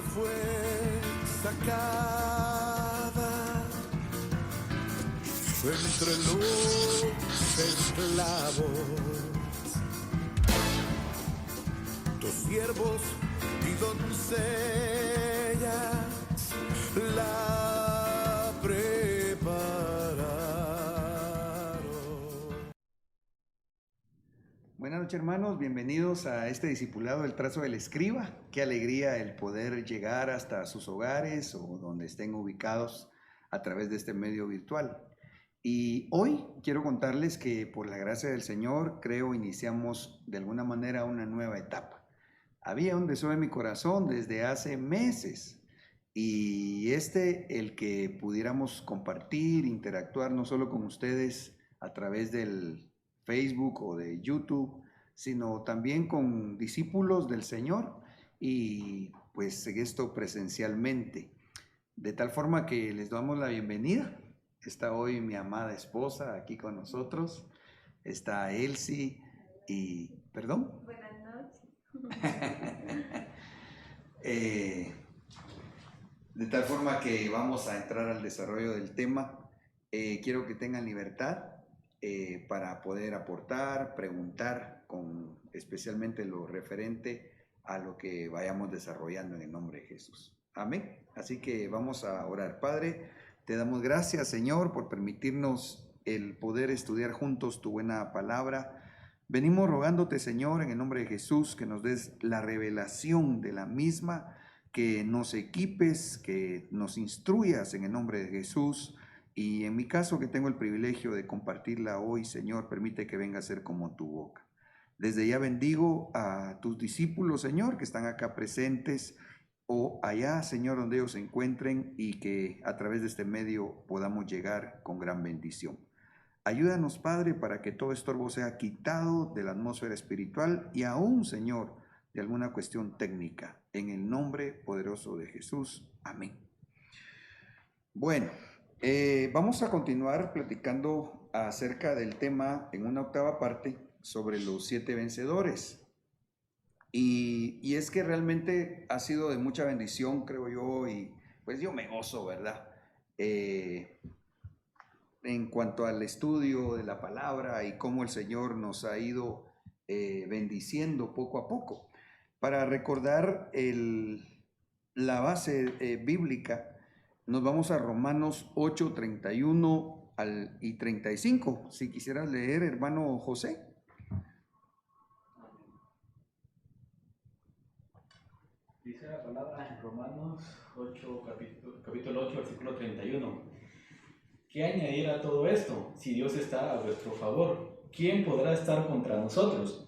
fue sacada entre los esclavos, tus siervos y doncellas la prepararon. Buenas noches, hermanos, bienvenidos a este discipulado del trazo del escriba. Qué alegría el poder llegar hasta sus hogares o donde estén ubicados a través de este medio virtual. Y hoy quiero contarles que por la gracia del Señor, creo, iniciamos de alguna manera una nueva etapa. Había un deseo en mi corazón desde hace meses, y el que pudiéramos compartir, interactuar no solo con ustedes a través del Facebook o de YouTube, sino también con discípulos del Señor, y pues esto presencialmente. De tal forma que les damos la bienvenida. Está hoy mi amada esposa aquí con nosotros. Está Elsie y... ¿Perdón? Buenas noches. De tal forma que vamos a entrar al desarrollo del tema. Quiero que tengan libertad para poder aportar, preguntar, especialmente lo referente a lo que vayamos desarrollando en el nombre de Jesús. Amén. Así que vamos a orar. Padre, te damos gracias, Señor, por permitirnos el poder estudiar juntos tu buena palabra. Venimos rogándote, Señor, en el nombre de Jesús, que nos des la revelación de la misma, que nos equipes, que nos instruyas en el nombre de Jesús. Y en mi caso, que tengo el privilegio de compartirla hoy, Señor, permite que venga a ser como tu boca. Desde ya bendigo a tus discípulos, Señor, que están acá presentes o allá, Señor, donde ellos se encuentren, y que a través de este medio podamos llegar con gran bendición. Ayúdanos, Padre, para que todo estorbo sea quitado de la atmósfera espiritual y aún, Señor, de alguna cuestión técnica. En el nombre poderoso de Jesús. Amén. Bueno, vamos a continuar platicando acerca del tema en una octava parte sobre los 7 vencedores. Y es que realmente ha sido de mucha bendición, creo yo, y pues yo me gozo, ¿verdad? En cuanto al estudio de la palabra y cómo el Señor nos ha ido bendiciendo poco a poco. Para recordar la base bíblica, nos vamos a Romanos 8, 31 y 35. Si quisieras leer, hermano José. Dice la palabra en Romanos 8, capítulo 8, versículo 31. ¿Qué añadir a todo esto? Si Dios está a vuestro favor, ¿quién podrá estar contra nosotros?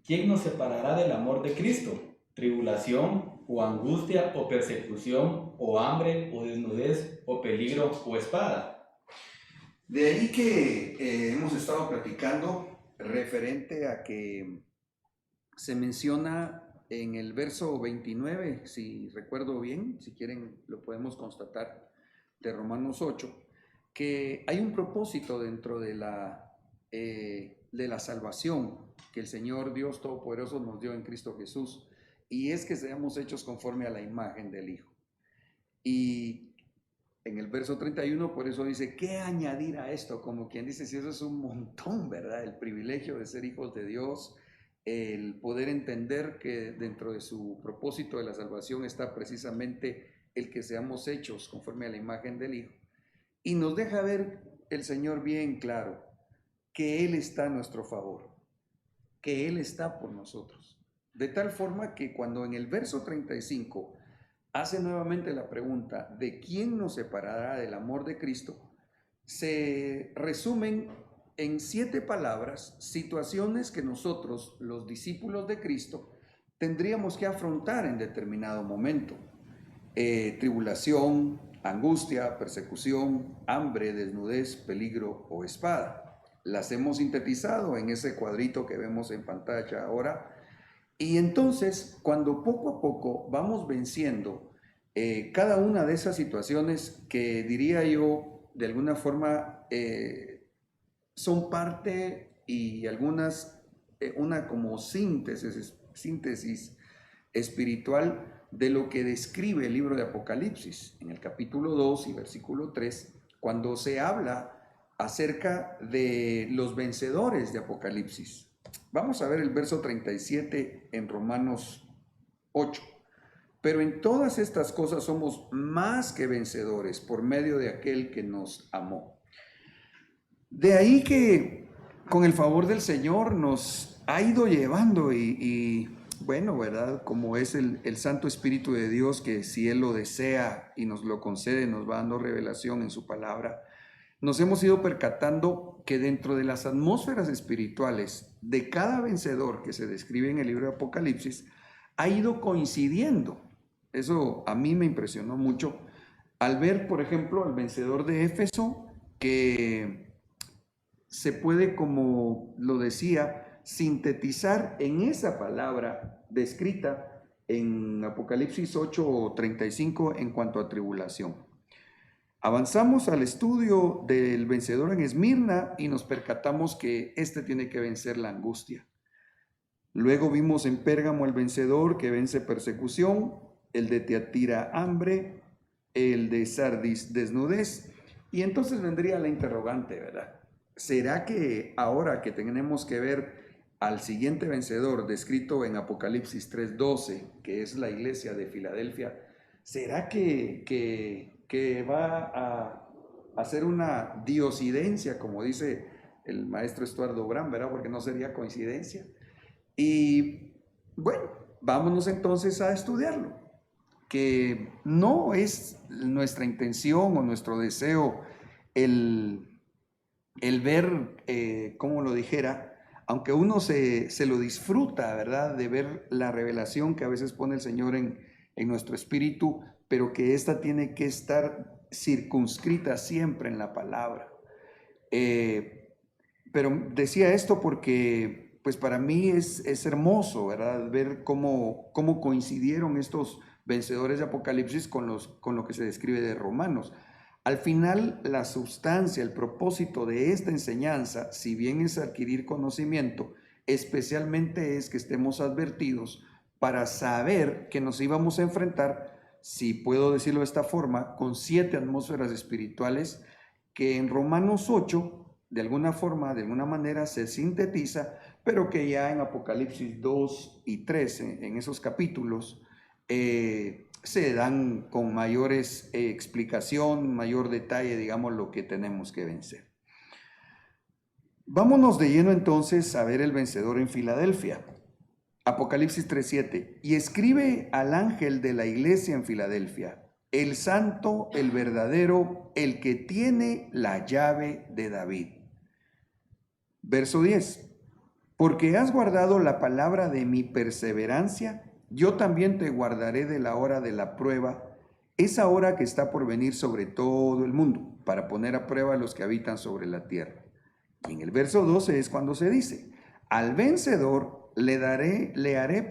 ¿Quién nos separará del amor de Cristo? ¿Tribulación, o angustia, o persecución, o hambre, o desnudez, o peligro, o espada? De ahí que hemos estado platicando referente a que se menciona en el verso 29, si recuerdo bien, si quieren lo podemos constatar, de Romanos 8, que hay un propósito dentro de la salvación que el Señor Dios Todopoderoso nos dio en Cristo Jesús, y es que seamos hechos conforme a la imagen del Hijo. Y en el verso 31, por eso dice, ¿qué añadir a esto? Como quien dice, si eso es un montón, ¿verdad? El privilegio de ser hijos de Dios, el poder entender que dentro de su propósito de la salvación está precisamente el que seamos hechos conforme a la imagen del Hijo. Y nos deja ver el Señor bien claro que Él está a nuestro favor, que Él está por nosotros. De tal forma que cuando en el verso 35 hace nuevamente la pregunta de quién nos separará del amor de Cristo, se resumen en 7 palabras situaciones que nosotros, los discípulos de Cristo, tendríamos que afrontar en determinado momento. Tribulación, angustia, persecución, hambre, desnudez, peligro o espada. Las hemos sintetizado en ese cuadrito que vemos en pantalla ahora. Y entonces, cuando poco a poco vamos venciendo cada una de esas situaciones que diría yo, de alguna forma, son parte y algunas, una como síntesis espiritual de lo que describe el libro de Apocalipsis, en el capítulo 2 y versículo 3, cuando se habla acerca de los vencedores de Apocalipsis. Vamos a ver el verso 37 en Romanos 8. Pero en todas estas cosas somos más que vencedores por medio de aquel que nos amó. De ahí que con el favor del Señor nos ha ido llevando y bueno, ¿verdad? Como es el Santo Espíritu de Dios, que si Él lo desea y nos lo concede, nos va dando revelación en su palabra, nos hemos ido percatando que dentro de las atmósferas espirituales de cada vencedor que se describe en el libro de Apocalipsis, ha ido coincidiendo. Eso a mí me impresionó mucho al ver, por ejemplo, al vencedor de Éfeso, que se puede, como lo decía, sintetizar en esa palabra descrita en Apocalipsis 8:35 en cuanto a tribulación. Avanzamos al estudio del vencedor en Esmirna y nos percatamos que este tiene que vencer la angustia. Luego vimos en Pérgamo el vencedor que vence persecución, el de Tiatira hambre, el de Sardis desnudez. Y entonces vendría la interrogante, ¿verdad? ¿Será que ahora que tenemos que ver al siguiente vencedor descrito en Apocalipsis 3:12, que es la iglesia de Filadelfia, será que va a hacer una diosidencia, como dice el maestro Estuardo Brand, ¿verdad? Porque no sería coincidencia. Y bueno, vámonos entonces a estudiarlo, que no es nuestra intención o nuestro deseo el ver, como lo dijera, aunque uno se lo disfruta, ¿verdad? De ver la revelación que a veces pone el Señor en nuestro espíritu, pero que ésta tiene que estar circunscrita siempre en la palabra. Pero decía esto porque, pues para mí es hermoso, ¿verdad? Ver cómo coincidieron estos vencedores de Apocalipsis con lo que se describe de Romanos. Al final, la sustancia, el propósito de esta enseñanza, si bien es adquirir conocimiento, especialmente es que estemos advertidos para saber que nos íbamos a enfrentar, si puedo decirlo de esta forma, con 7 atmósferas espirituales que en Romanos 8, de alguna forma, de alguna manera, se sintetiza, pero que ya en Apocalipsis 2 y 3, en esos capítulos, se dan con mayores explicación, mayor detalle, digamos, lo que tenemos que vencer. Vámonos de lleno entonces a ver el vencedor en Filadelfia. Apocalipsis 3:7. Y escribe al ángel de la iglesia en Filadelfia, el santo, el verdadero, el que tiene la llave de David. Verso 10. Porque has guardado la palabra de mi perseverancia, yo también te guardaré de la hora de la prueba, esa hora que está por venir sobre todo el mundo, para poner a prueba a los que habitan sobre la tierra. Y en el verso 12 es cuando se dice, al vencedor le haré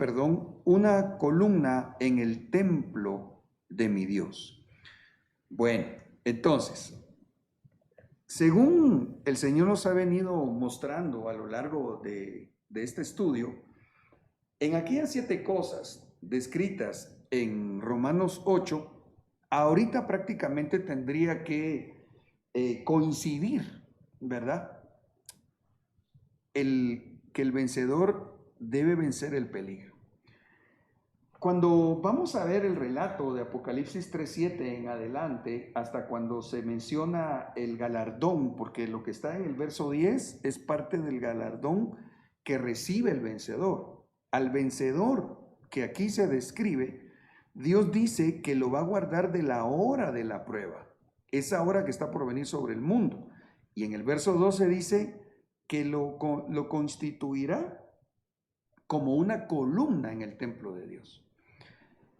una columna en el templo de mi Dios. Bueno, entonces, según el Señor nos ha venido mostrando a lo largo de este estudio, en aquellas 7 cosas descritas en Romanos 8, ahorita prácticamente tendría que coincidir, ¿verdad? Que el vencedor debe vencer el peligro. Cuando vamos a ver el relato de Apocalipsis 3:7 en adelante, hasta cuando se menciona el galardón, porque lo que está en el verso 10 es parte del galardón que recibe el vencedor. Al vencedor que aquí se describe, Dios dice que lo va a guardar de la hora de la prueba, esa hora que está por venir sobre el mundo. Y en el verso 12 dice que lo constituirá como una columna en el templo de Dios.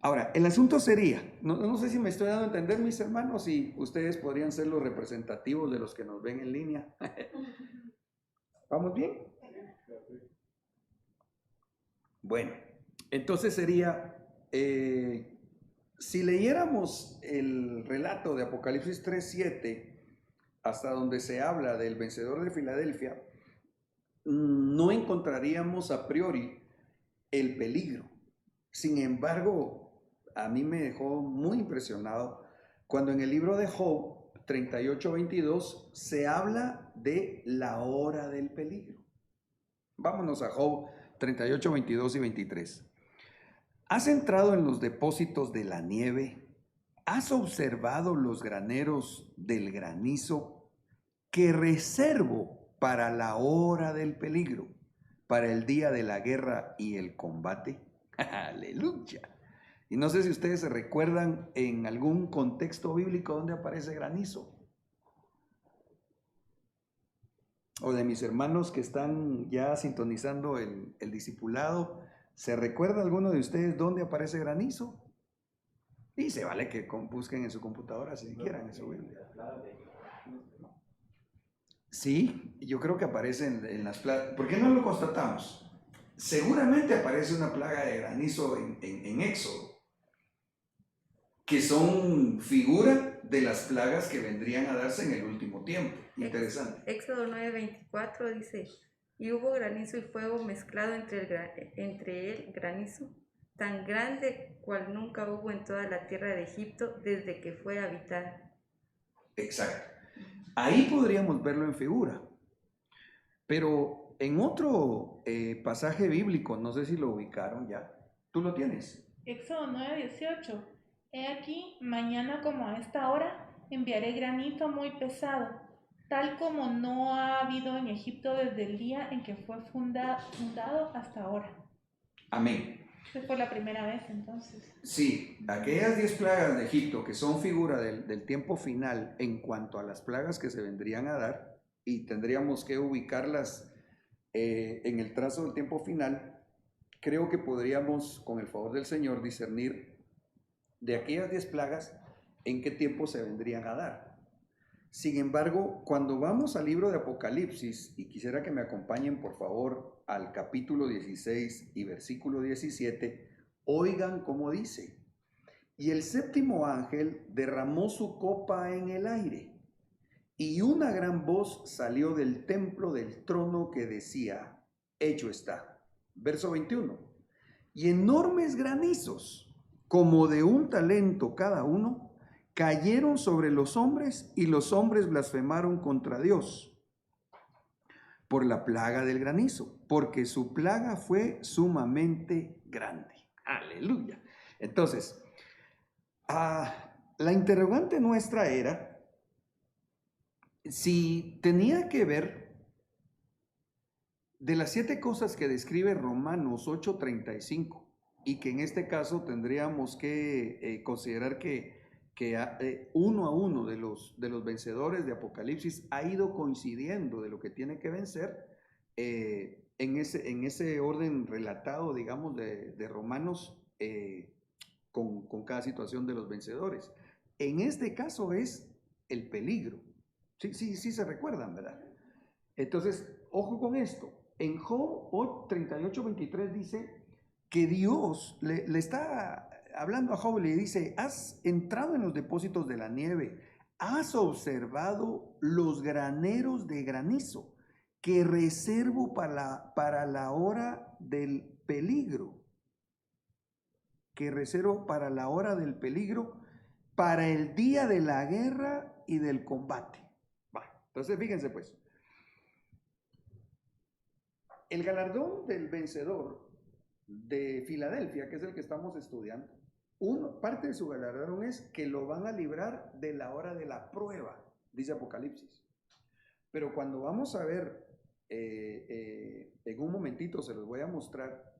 Ahora, el asunto sería, no sé si me estoy dando a entender, mis hermanos, y ustedes podrían ser los representativos de los que nos ven en línea. ¿Vamos bien? Bueno, entonces sería, si leyéramos el relato de Apocalipsis 3:7, hasta donde se habla del vencedor de Filadelfia, no encontraríamos a priori el peligro. Sin embargo, a mí me dejó muy impresionado cuando en el libro de Job 38:22 se habla de la hora del peligro. Vámonos a Job 38:22 y 23. ¿Has entrado en los depósitos de la nieve? ¿Has observado los graneros del granizo que reservo para la hora del peligro, para el día de la guerra y el combate? Aleluya. Y no sé si ustedes se recuerdan en algún contexto bíblico donde aparece granizo. O de mis hermanos que están ya sintonizando el discipulado, ¿se recuerda alguno de ustedes dónde aparece granizo? Y se vale que busquen en su computadora si quieran en su Biblia. Sí, yo creo que aparece en las plagas. ¿Por qué no lo constatamos? Seguramente aparece una plaga de granizo en Éxodo, que son figura de las plagas que vendrían a darse en el último tiempo. Interesante. Éxodo 9:24 dice, y hubo granizo y fuego mezclado entre el granizo, tan grande cual nunca hubo en toda la tierra de Egipto desde que fue habitada. Exacto. Ahí podríamos verlo en figura. Pero en otro pasaje bíblico, no sé si lo ubicaron ya, ¿tú lo tienes? Éxodo 9:18. He aquí, mañana como a esta hora, enviaré granizo muy pesado, tal como no ha habido en Egipto desde el día en que fue fundado hasta ahora. Amén. Esa fue la primera vez entonces. Sí, aquellas 10 plagas de Egipto que son figura del tiempo final en cuanto a las plagas que se vendrían a dar, y tendríamos que ubicarlas en el trazo del tiempo final, creo que podríamos, con el favor del Señor, discernir de aquellas 10 plagas en qué tiempo se vendrían a dar. Sin embargo, cuando vamos al libro de Apocalipsis, y quisiera que me acompañen por favor al capítulo 16 y versículo 17, oigan cómo dice: y el séptimo ángel derramó su copa en el aire, y una gran voz salió del templo del trono que decía: hecho está. Verso 21. Y enormes granizos, como de un talento cada uno, cayeron sobre los hombres, y los hombres blasfemaron contra Dios por la plaga del granizo, porque su plaga fue sumamente grande. Aleluya. Entonces, la interrogante nuestra era si tenía que ver de las 7 cosas que describe Romanos 8:35, y que en este caso tendríamos que considerar que uno a uno de los vencedores de Apocalipsis ha ido coincidiendo de lo que tiene que vencer en ese orden relatado, digamos, de Romanos, con cada situación de los vencedores. En este caso es el peligro. Sí se recuerdan, ¿verdad? Entonces, ojo con esto. En Job 38:23 dice que Dios le está hablando a Job y le dice: has entrado en los depósitos de la nieve, has observado los graneros de granizo que reservo para la hora del peligro, que reservo para la hora del peligro, para el día de la guerra y del combate. Entonces, fíjense pues, el galardón del vencedor de Filadelfia, que es el que estamos estudiando, parte de su galardón es que lo van a librar de la hora de la prueba, dice Apocalipsis. Pero cuando vamos a ver, en un momentito se los voy a mostrar,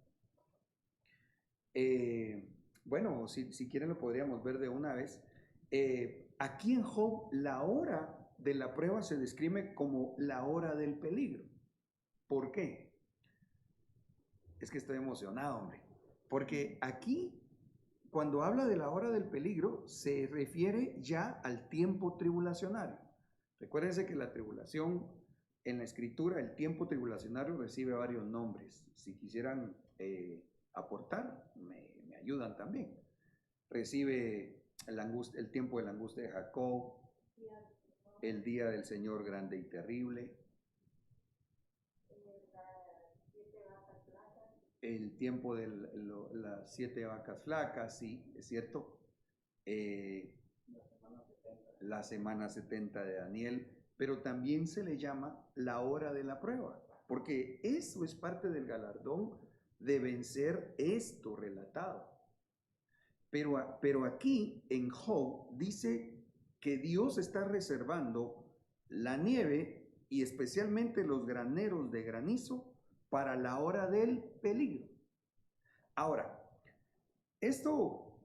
bueno, si quieren lo podríamos ver de una vez. Aquí en Job, la hora de la prueba se describe como la hora del peligro. ¿Por qué? Es que estoy emocionado, hombre, porque aquí, cuando habla de la hora del peligro, se refiere ya al tiempo tribulacionario. Recuérdense que la tribulación, en la escritura, el tiempo tribulacionario recibe varios nombres. Si quisieran aportar, me ayudan también. Recibe el tiempo de la angustia de Jacob, el día del Señor grande y terrible, el tiempo de las 7 vacas flacas, sí, es cierto. La semana 70 de Daniel, pero también se le llama la hora de la prueba, porque eso es parte del galardón de vencer esto relatado. Pero aquí en Job dice que Dios está reservando la nieve y especialmente los graneros de granizo para la hora del peligro. Ahora, esto,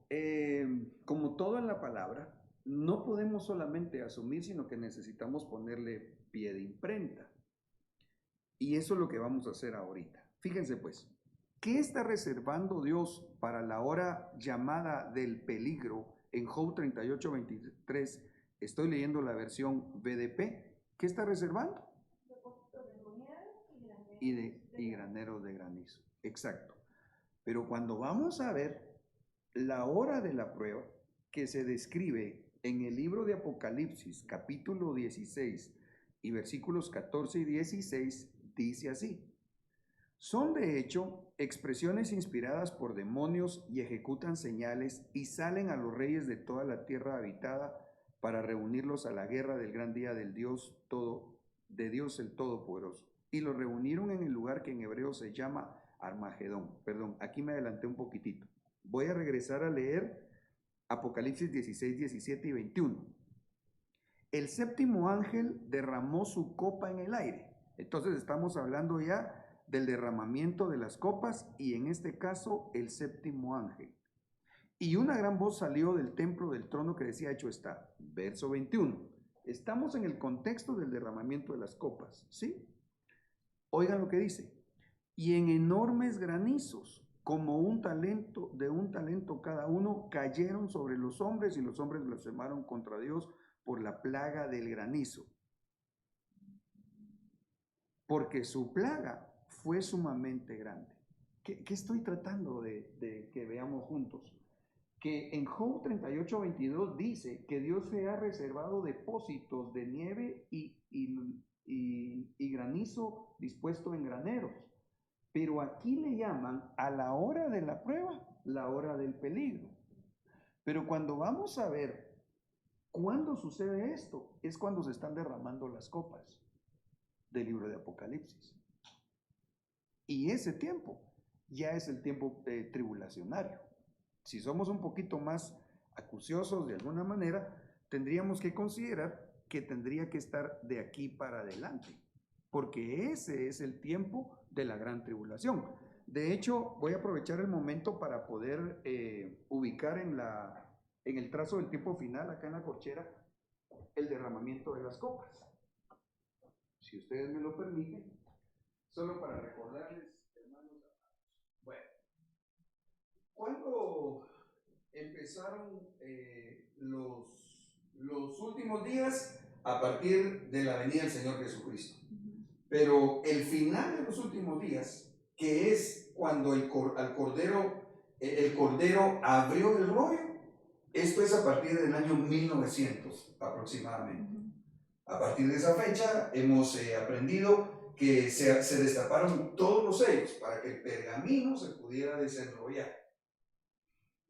como todo en la palabra, no podemos solamente asumir, sino que necesitamos ponerle pie de imprenta. Y eso es lo que vamos a hacer ahorita. Fíjense pues, ¿qué está reservando Dios para la hora llamada del peligro? En Job 38:23, estoy leyendo la versión BDP. ¿Qué está reservando? Y graneros de granizo. Exacto. Pero cuando vamos a ver la hora de la prueba que se describe en el libro de Apocalipsis, capítulo 16 y versículos 14 y 16, dice así: son de hecho expresiones inspiradas por demonios y ejecutan señales y salen a los reyes de toda la tierra habitada para reunirlos a la guerra del gran día del Dios de Dios el Todopoderoso. Y los reunieron en el lugar que en hebreo se llama Armagedón. Perdón, aquí me adelanté un poquitito. Voy a regresar a leer Apocalipsis 16, 17 y 21. El séptimo ángel derramó su copa en el aire. Entonces estamos hablando ya del derramamiento de las copas y en este caso el séptimo ángel. Y una gran voz salió del templo del trono que decía: hecho está. Verso 21. Estamos en el contexto del derramamiento de las copas, ¿sí? Oigan lo que dice: y en enormes granizos, como un talento cada uno, cayeron sobre los hombres y los hombres blasfemaron contra Dios por la plaga del granizo. Porque su plaga fue sumamente grande. ¿Qué estoy tratando de que veamos juntos? Que en Job 38:22 dice que Dios se ha reservado depósitos de nieve y granizo dispuesto en graneros. Pero aquí le llaman a la hora de la prueba, la hora del peligro. Pero cuando vamos a ver cuándo sucede esto, es cuando se están derramando las copas del libro de Apocalipsis. Y ese tiempo ya es el tiempo tribulacionario. Si somos un poquito más acuciosos de alguna manera, tendríamos que considerar que tendría que estar de aquí para adelante, porque ese es el tiempo de la gran tribulación. De hecho, voy a aprovechar el momento para poder ubicar en el trazo del tiempo final, acá en la corchera, el derramamiento de las copas. Si ustedes me lo permiten, solo para recordarles, hermanos. Bueno, ¿cuándo empezaron los últimos días? A partir de la venida del Señor Jesucristo. Pero el final de los últimos días, que es cuando el Cordero abrió el rollo, esto es a partir del año 1900 aproximadamente. A partir de esa fecha hemos aprendido que se destaparon todos los sellos para que el pergamino se pudiera desenrollar.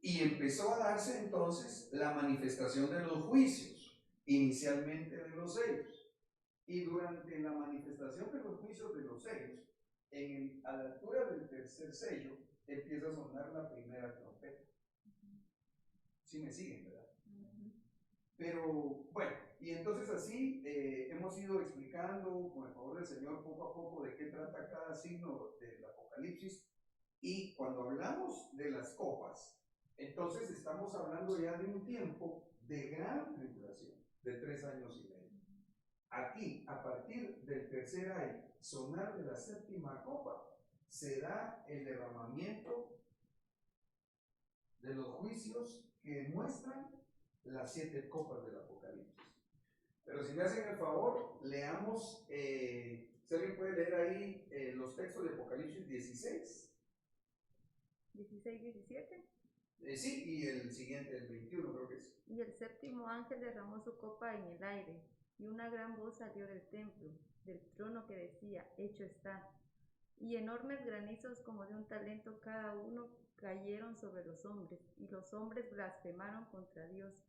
Y empezó a darse entonces la manifestación de los juicios, inicialmente de los sellos. Y durante la manifestación de los juicios de los sellos, a la altura del tercer sello, empieza a sonar la primera trompeta. ¿Sí me siguen, verdad? Pero bueno, y entonces así hemos ido explicando con el favor del Señor poco a poco de qué trata cada signo del Apocalipsis. Y cuando hablamos de las copas, entonces estamos hablando ya de un tiempo de gran tribulación, de 3 años y medio. Aquí, a partir del tercer año, sonar de la séptima copa, se da el derramamiento de los juicios que muestran las 7 copas del Apocalipsis. Pero si me hacen el favor, leamos, si alguien puede leer ahí los textos de Apocalipsis 16. 16, 17. Sí, y el siguiente, el 21 creo que es. Y el séptimo ángel derramó su copa en el aire, y una gran voz salió del templo, del trono que decía: hecho está. y enormes granizos como de un talento cada uno cayeron sobre los hombres, y los hombres blasfemaron contra Dios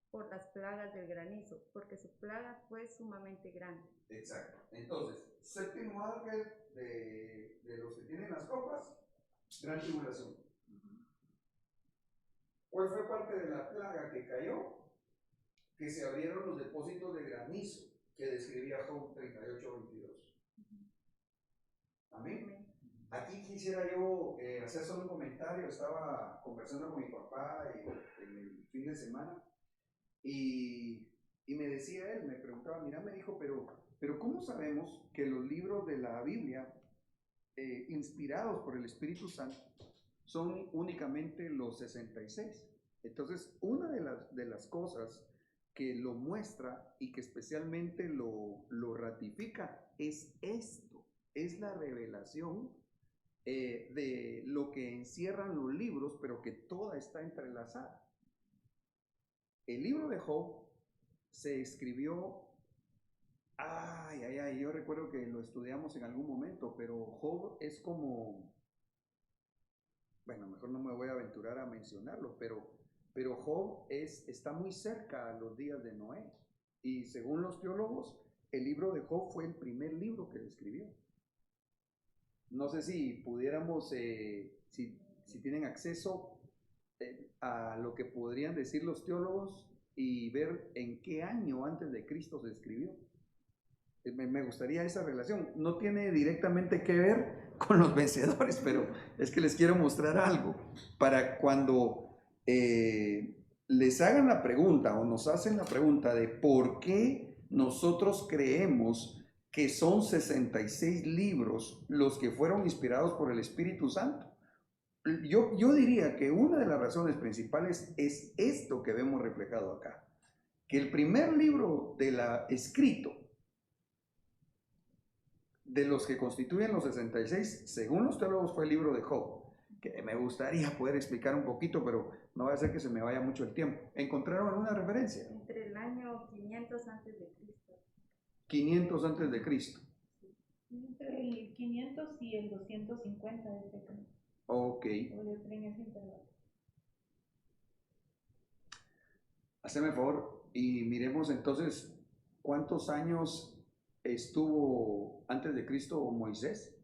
por las plagas del granizo, porque su plaga fue sumamente grande. Exacto. Entonces, séptimo ángel de los que tienen las copas, gran tribulación. ¿Cuál fue parte de la plaga que cayó? Que se abrieron los depósitos de granizo que describía Job 38:22. Amén. Aquí quisiera yo hacer solo un comentario. Estaba conversando con mi papá en el fin de semana y me decía él, me preguntaba, mira, me dijo, pero ¿cómo sabemos que los libros de la Biblia, inspirados por el Espíritu Santo, son únicamente los 66? Entonces, una de las cosas que lo muestra y que especialmente lo ratifica es esto, es la revelación de lo que encierran los libros, pero que toda está entrelazada. El libro de Job se escribió, yo recuerdo que lo estudiamos en algún momento, pero Job es como, bueno, mejor no me voy a aventurar a mencionarlo, pero Job está muy cerca a los días de Noé. Y según los teólogos, el libro de Job fue el primer libro que escribió. No sé si pudiéramos, si tienen acceso a lo que podrían decir los teólogos y ver en qué año antes de Cristo se escribió. Me gustaría esa relación. No tiene directamente que ver con los vencedores, pero es que les quiero mostrar algo. Para cuando les hagan la pregunta o nos hacen la pregunta de por qué nosotros creemos que son 66 libros los que fueron inspirados por el Espíritu Santo, yo diría que una de las razones principales es esto que vemos reflejado acá. Que el primer libro escrito de los que constituyen los 66, según los teólogos, fue el libro de Job, que me gustaría poder explicar un poquito, pero no va a ser que se me vaya mucho el tiempo. ¿Encontraron alguna referencia? Entre el año 500 antes de Cristo. 500 antes de Cristo. Entre el 500 y el 250 de este año. Ok. Haceme el favor y miremos entonces cuántos años estuvo antes de Cristo Moisés.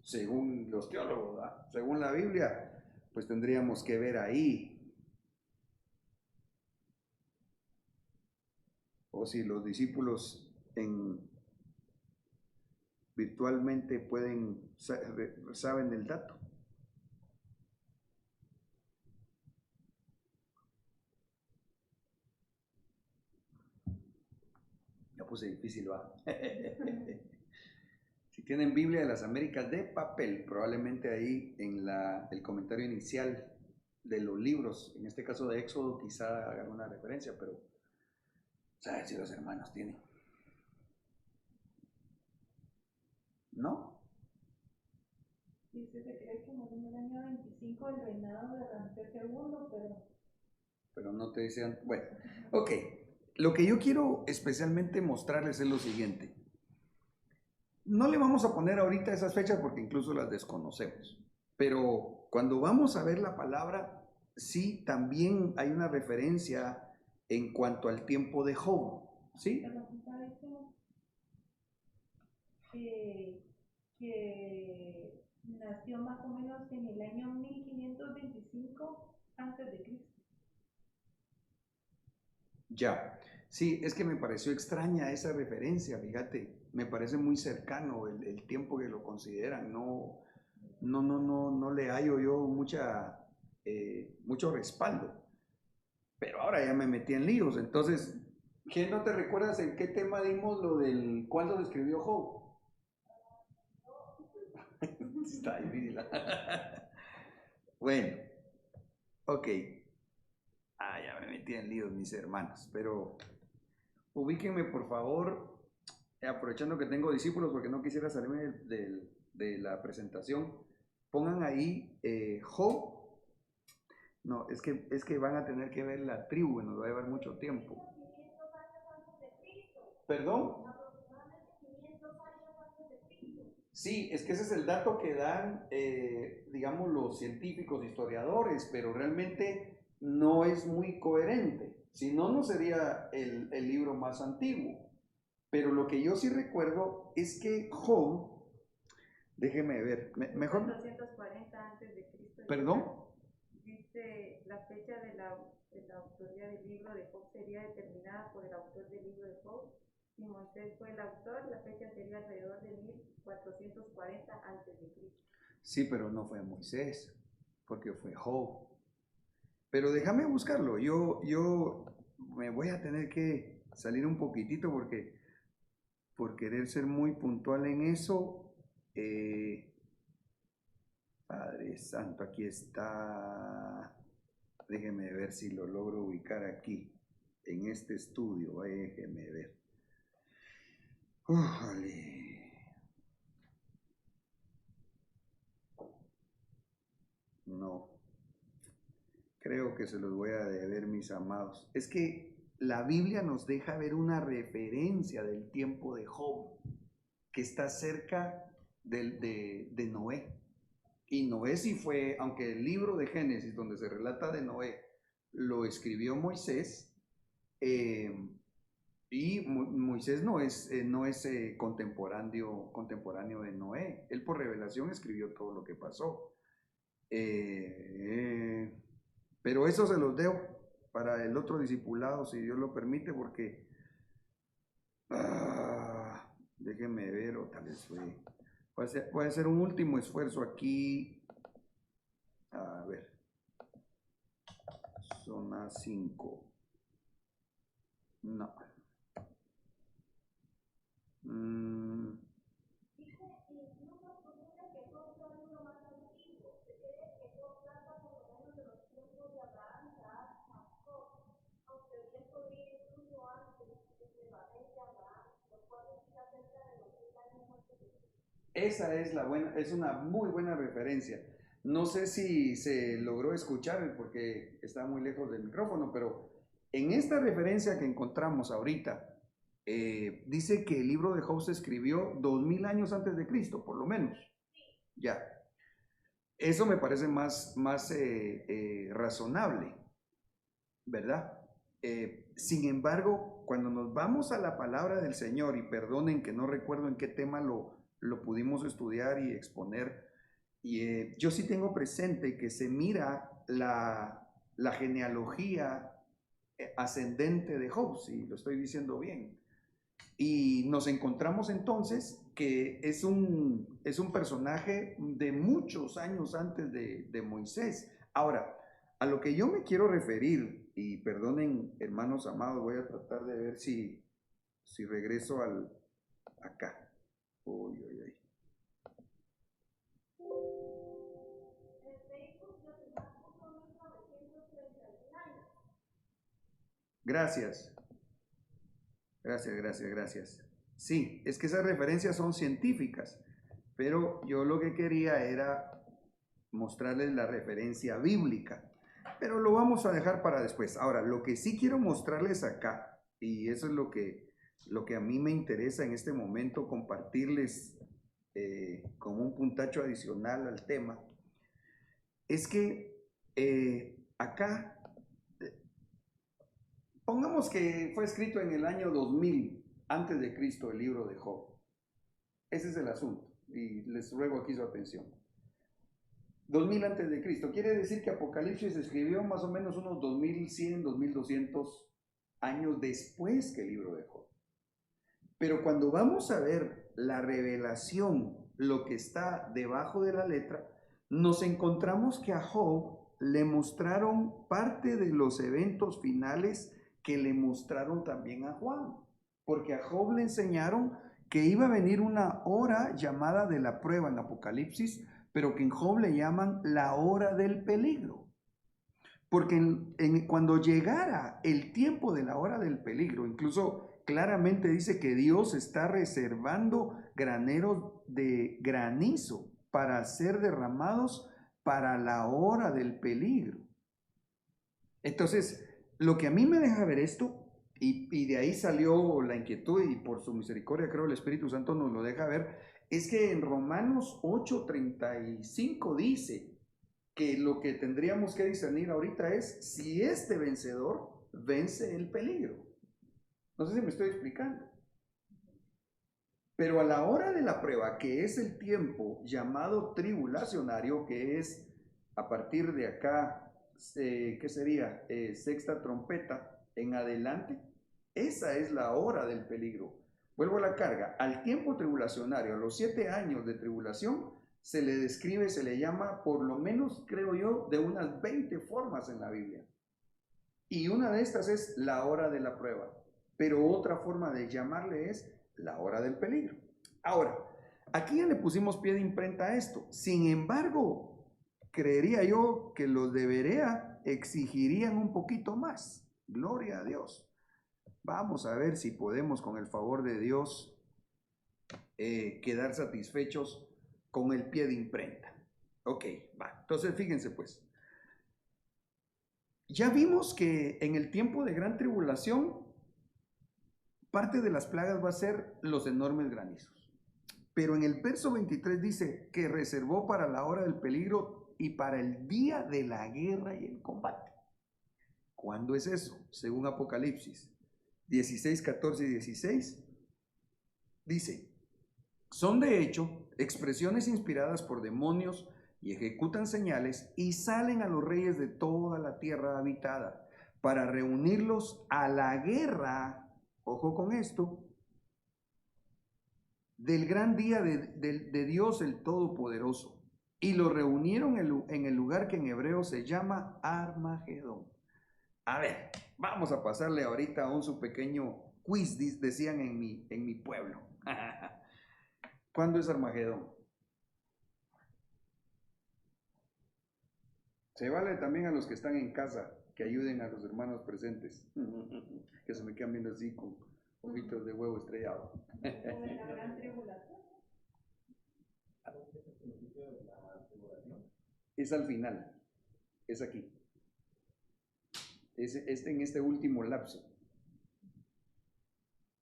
Según los teólogos, ¿verdad? Según la Biblia, pues tendríamos que ver ahí. O si los discípulos virtualmente saben el dato. Ya puse difícil, va. Si tienen Biblia de las Américas de papel, probablemente ahí en el comentario inicial de los libros, en este caso de Éxodo, quizá hagan una referencia, pero ¿sabes si los hermanos tienen? ¿No? Sí, se cree que murió en el año 25 del reinado de Ramsés II, pero no te decían. Bueno, ok. Lo que yo quiero especialmente mostrarles es lo siguiente. No le vamos a poner ahorita esas fechas porque incluso las desconocemos. Pero cuando vamos a ver la palabra, sí, también hay una referencia en cuanto al tiempo de Job. ¿Sí? pero parece que nació más o menos en el año 1525 antes de Cristo. Ya, sí, es que me pareció extraña esa referencia, fíjate, me parece muy cercano el tiempo que lo consideran, no le hallo yo mucho respaldo, pero ahora ya me metí en líos, entonces, ¿qué no te recuerdas en qué tema dimos lo del cuándo se escribió Job? Está difícil. Bueno, ok. Ya me metí en líos, mis hermanos, pero ubíquenme por favor, aprovechando que tengo discípulos porque no quisiera salirme de la presentación, pongan ahí Job. No, es que van a tener que ver la tribu y nos va a llevar mucho tiempo. ¿Perdón? Sí, es que ese es el dato que dan, digamos, los científicos, historiadores, pero realmente no es muy coherente. Si no, no sería el libro más antiguo. Pero lo que yo sí recuerdo es que Job, déjeme ver, mejor, 440 antes de Cristo. perdón, Dice la fecha de la autoría del libro de Job sería determinada por el autor del libro de Job. Si Moisés fue el autor, la fecha sería alrededor de 1440 antes de Cristo. sí, pero no fue Moisés, porque fue Job. Pero déjame buscarlo, yo me voy a tener que salir un poquitito porque por querer ser muy puntual en eso, Padre Santo, aquí está. Déjeme ver si lo logro ubicar aquí, en este estudio. Déjeme ver. ¡Ujale! No, creo que se los voy a deber, mis amados. Es que la Biblia nos deja ver una referencia del tiempo de Job, que está cerca de Noé. Y Noé sí fue, aunque el libro de Génesis, donde se relata de Noé, lo escribió Moisés, y Moisés no es contemporáneo de Noé. Él por revelación escribió todo lo que pasó. Pero eso se los dejo para el otro discipulado, si Dios lo permite, porque déjenme ver, o tal vez voy a hacer un último esfuerzo aquí. A ver, zona 5. No. Esa es una muy buena referencia. No sé si se logró escuchar porque está muy lejos del micrófono, pero en esta referencia que encontramos ahorita, dice que el libro de Job se escribió 2000 años antes de Cristo, por lo menos. Ya. Eso me parece más razonable, ¿verdad? Sin embargo, cuando nos vamos a la palabra del Señor, y perdonen que no recuerdo en qué tema lo pudimos estudiar y exponer, y yo sí tengo presente que se mira la genealogía ascendente de Job, si lo estoy diciendo bien. Y nos encontramos entonces que es un personaje de muchos años antes de Moisés. Ahora, a lo que yo me quiero referir, y perdonen hermanos amados, voy a tratar de ver si regreso acá. Uy, uy, uy. Gracias. Gracias. Sí, es que esas referencias son científicas, pero yo lo que quería era mostrarles la referencia bíblica, pero lo vamos a dejar para después. Ahora, lo que sí quiero mostrarles acá, y eso es lo que a mí me interesa en este momento compartirles como un puntacho adicional al tema, es que acá, pongamos que fue escrito en el año 2000 antes de Cristo el libro de Job. Ese es el asunto y les ruego aquí su atención. 2000 antes de Cristo quiere decir que Apocalipsis se escribió más o menos unos 2100, 2200 años después que el libro de Job. Pero cuando vamos a ver la revelación, lo que está debajo de la letra, nos encontramos que a Job le mostraron parte de los eventos finales que le mostraron también a Juan, porque a Job le enseñaron que iba a venir una hora llamada de la prueba en Apocalipsis, pero que en Job le llaman la hora del peligro, porque cuando llegara el tiempo de la hora del peligro, incluso claramente dice que Dios está reservando graneros de granizo para ser derramados para la hora del peligro. Entonces, lo que a mí me deja ver esto, y de ahí salió la inquietud, y por su misericordia creo el Espíritu Santo nos lo deja ver, es que en Romanos 8:35 dice que lo que tendríamos que discernir ahorita es si este vencedor vence el peligro. No sé si me estoy explicando. Pero a la hora de la prueba, que es el tiempo llamado tribulacionario, que es a partir de acá, ¿qué sería? Sexta trompeta en adelante, esa es la hora del peligro. Vuelvo a la carga. Al tiempo tribulacionario, a los 7 años de tribulación, se le describe, se le llama, por lo menos, creo yo, de unas 20 formas en la Biblia. Y una de estas es la hora de la prueba. Pero otra forma de llamarle es la hora del peligro. Ahora, aquí ya le pusimos pie de imprenta a esto. Sin embargo, creería yo que los de Berea exigirían un poquito más. Gloria a Dios. Vamos a ver si podemos, con el favor de Dios, quedar satisfechos con el pie de imprenta. Ok, va. Entonces, fíjense pues. Ya vimos que en el tiempo de gran tribulación, parte de las plagas va a ser los enormes granizos. Pero en el verso 23 dice que reservó para la hora del peligro y para el día de la guerra y el combate. ¿Cuándo es eso? Según Apocalipsis 16, 14 y 16, dice, son de hecho expresiones inspiradas por demonios y ejecutan señales y salen a los reyes de toda la tierra habitada para reunirlos a la guerra, ojo con esto, del gran día de Dios el Todopoderoso. Y lo reunieron en el lugar que en hebreo se llama Armagedón. A ver, vamos a pasarle ahorita a su pequeño quiz, decían en mi pueblo. ¿Cuándo es Armagedón? Se vale también a los que están en casa, que ayuden a los hermanos presentes, que se me quedan viendo así con ojitos de huevo estrellado. La gran tribulación. Es al final, es aquí. Es en este último lapso.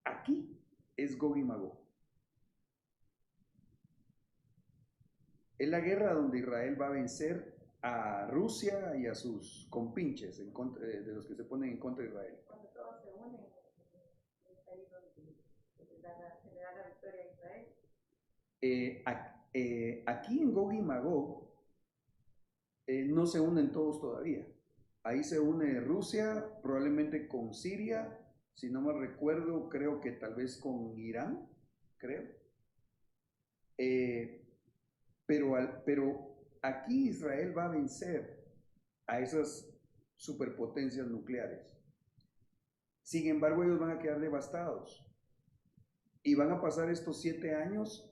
Aquí es Gog y Magog. Es la guerra donde Israel va a vencer a Rusia y a sus compinches en contra, de los que se ponen en contra de Israel. Cuando todos se unen, es ahí donde se le da la victoria a Israel. Aquí en Gog y Magog no se unen todos todavía. Ahí se une Rusia, probablemente con Siria, si no me recuerdo, creo que tal vez con Irán, creo. Pero aquí Israel va a vencer a esas superpotencias nucleares. Sin embargo, ellos van a quedar devastados. Y van a pasar estos 7 años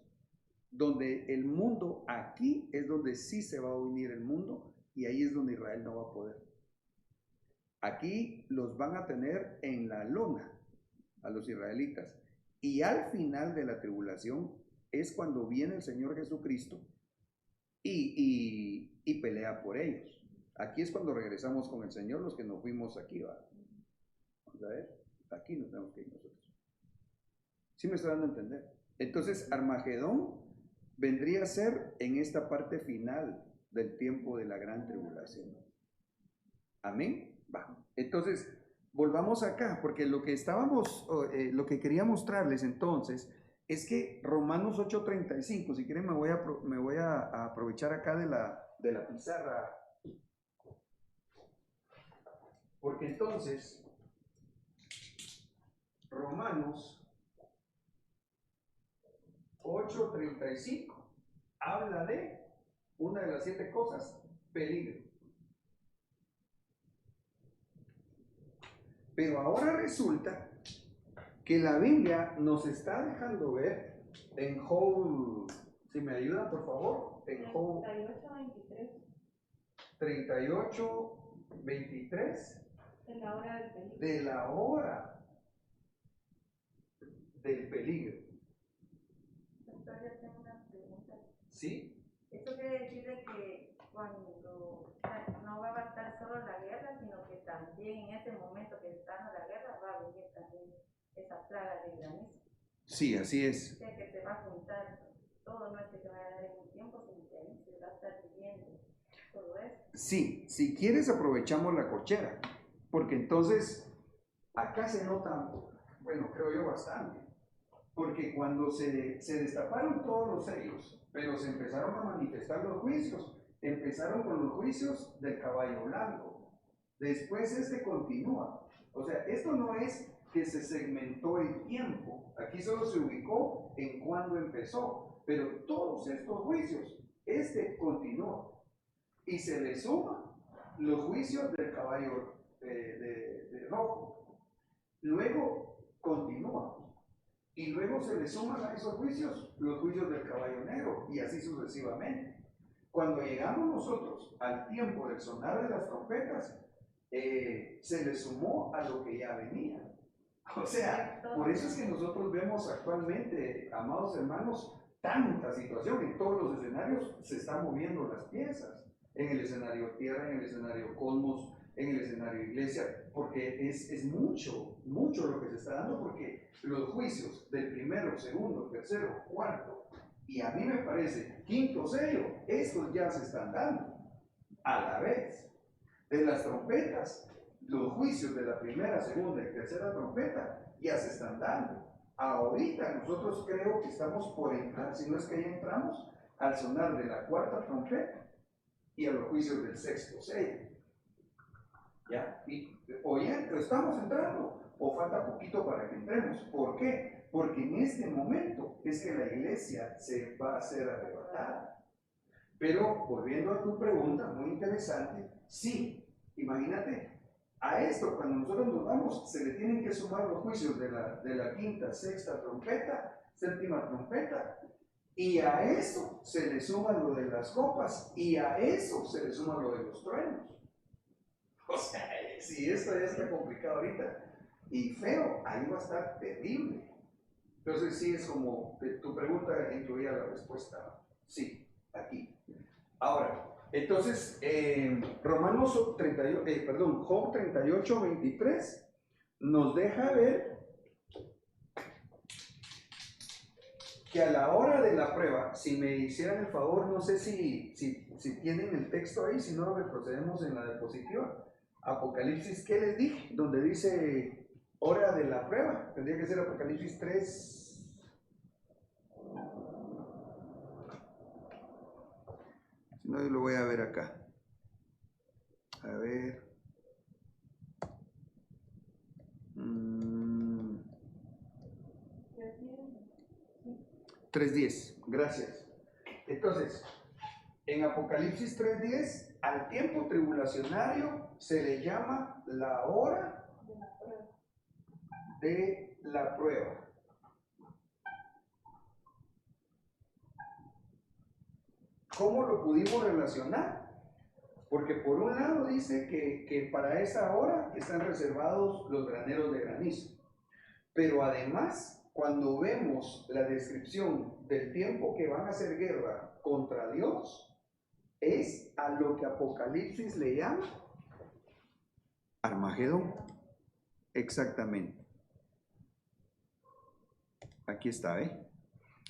donde el mundo, aquí es donde sí se va a unir el mundo y ahí es donde Israel no va a poder. Aquí los van a tener en la lona a los israelitas. Y al final de la tribulación es cuando viene el Señor Jesucristo y pelea por ellos. Aquí es cuando regresamos con el Señor, los que nos fuimos aquí, ¿va? Vamos a ver, aquí nos tenemos que ir nosotros. ¿Sí me está dando a entender? Entonces, Armagedón vendría a ser en esta parte final del tiempo de la gran tribulación. Amén. Va. Entonces, volvamos acá, porque lo que quería mostrarles entonces es que Romanos 8:35, si quieren me voy a aprovechar acá de la pizarra, porque entonces Romanos 8:35 habla de una de las 7 cosas, peligro. Pero ahora resulta que la Biblia nos está dejando ver en Job, si me ayudan por favor, en Job 38:23 de la hora del peligro. Entonces, tengo una pregunta. ¿Sí? Esto quiere decir de que cuando no va a bastar solo la guerra, sino que también en ese momento que está dando la guerra va a venir también esa plaga de granizo. Sí, así es. O sea que se va a juntar todo, no es que te vaya a dar en un tiempo, sino que ahí se va a estar viviendo todo eso. Sí, si quieres aprovechamos la cochera, porque entonces acá se nota, bueno, creo yo bastante, porque cuando se destaparon todos los sellos, pero se empezaron a manifestar los juicios, empezaron con los juicios del caballo blanco, después continúa, o sea, esto no es que se segmentó el tiempo, aquí solo se ubicó en cuándo empezó, pero todos estos juicios, continúa, y se le suma los juicios del caballo de rojo, luego continúa, y luego se le suman a esos juicios los juicios del caballo negro, y así sucesivamente. Cuando llegamos nosotros al tiempo del sonar de las trompetas, se le sumó a lo que ya venía. O sea, por eso es que nosotros vemos actualmente, amados hermanos, tanta situación. En todos los escenarios se están moviendo las piezas. En el escenario tierra, en el escenario cosmos, en el escenario iglesia, porque es mucho lo que se está dando, porque los juicios del primero, segundo, tercero, cuarto, y a mí me parece quinto sello, estos ya se están dando a la vez. De las trompetas, los juicios de la primera, segunda y tercera trompeta ya se están dando. Ahorita nosotros creo que estamos por entrar, si no es que ya entramos, al sonar de la cuarta trompeta y a los juicios del sexto sello. ¿Ya? O ya estamos entrando, o falta poquito para que entremos. ¿Por qué? Porque en este momento es que la iglesia se va a ser arrebatada. Pero, volviendo a tu pregunta, muy interesante, sí, imagínate, a esto cuando nosotros nos vamos, se le tienen que sumar los juicios de la quinta, sexta trompeta, séptima trompeta, y a eso se le suma lo de las copas, y a eso se le suma lo de los truenos. O sea, si esto ya está complicado ahorita y feo, ahí va a estar terrible. Entonces sí, es como tu pregunta incluía la respuesta, sí, aquí. Ahora, entonces, Job 38, 23 nos deja ver que a la hora de la prueba, si me hicieran el favor, no sé si tienen el texto ahí, si no retrocedemos en la diapositiva. Apocalipsis, ¿qué les dije? Donde dice hora de la prueba, tendría que ser Apocalipsis 3. Si no, yo lo voy a ver acá. A ver. 3:10, gracias. Entonces, en Apocalipsis 3:10, al tiempo tribulacionario se le llama la hora de la prueba. ¿Cómo lo pudimos relacionar? Porque por un lado dice que para esa hora están reservados los graneros de granizo. Pero además, cuando vemos la descripción del tiempo que van a hacer guerra contra Dios, es a lo que Apocalipsis le llama Armagedón. Exactamente. Aquí está, ¿eh?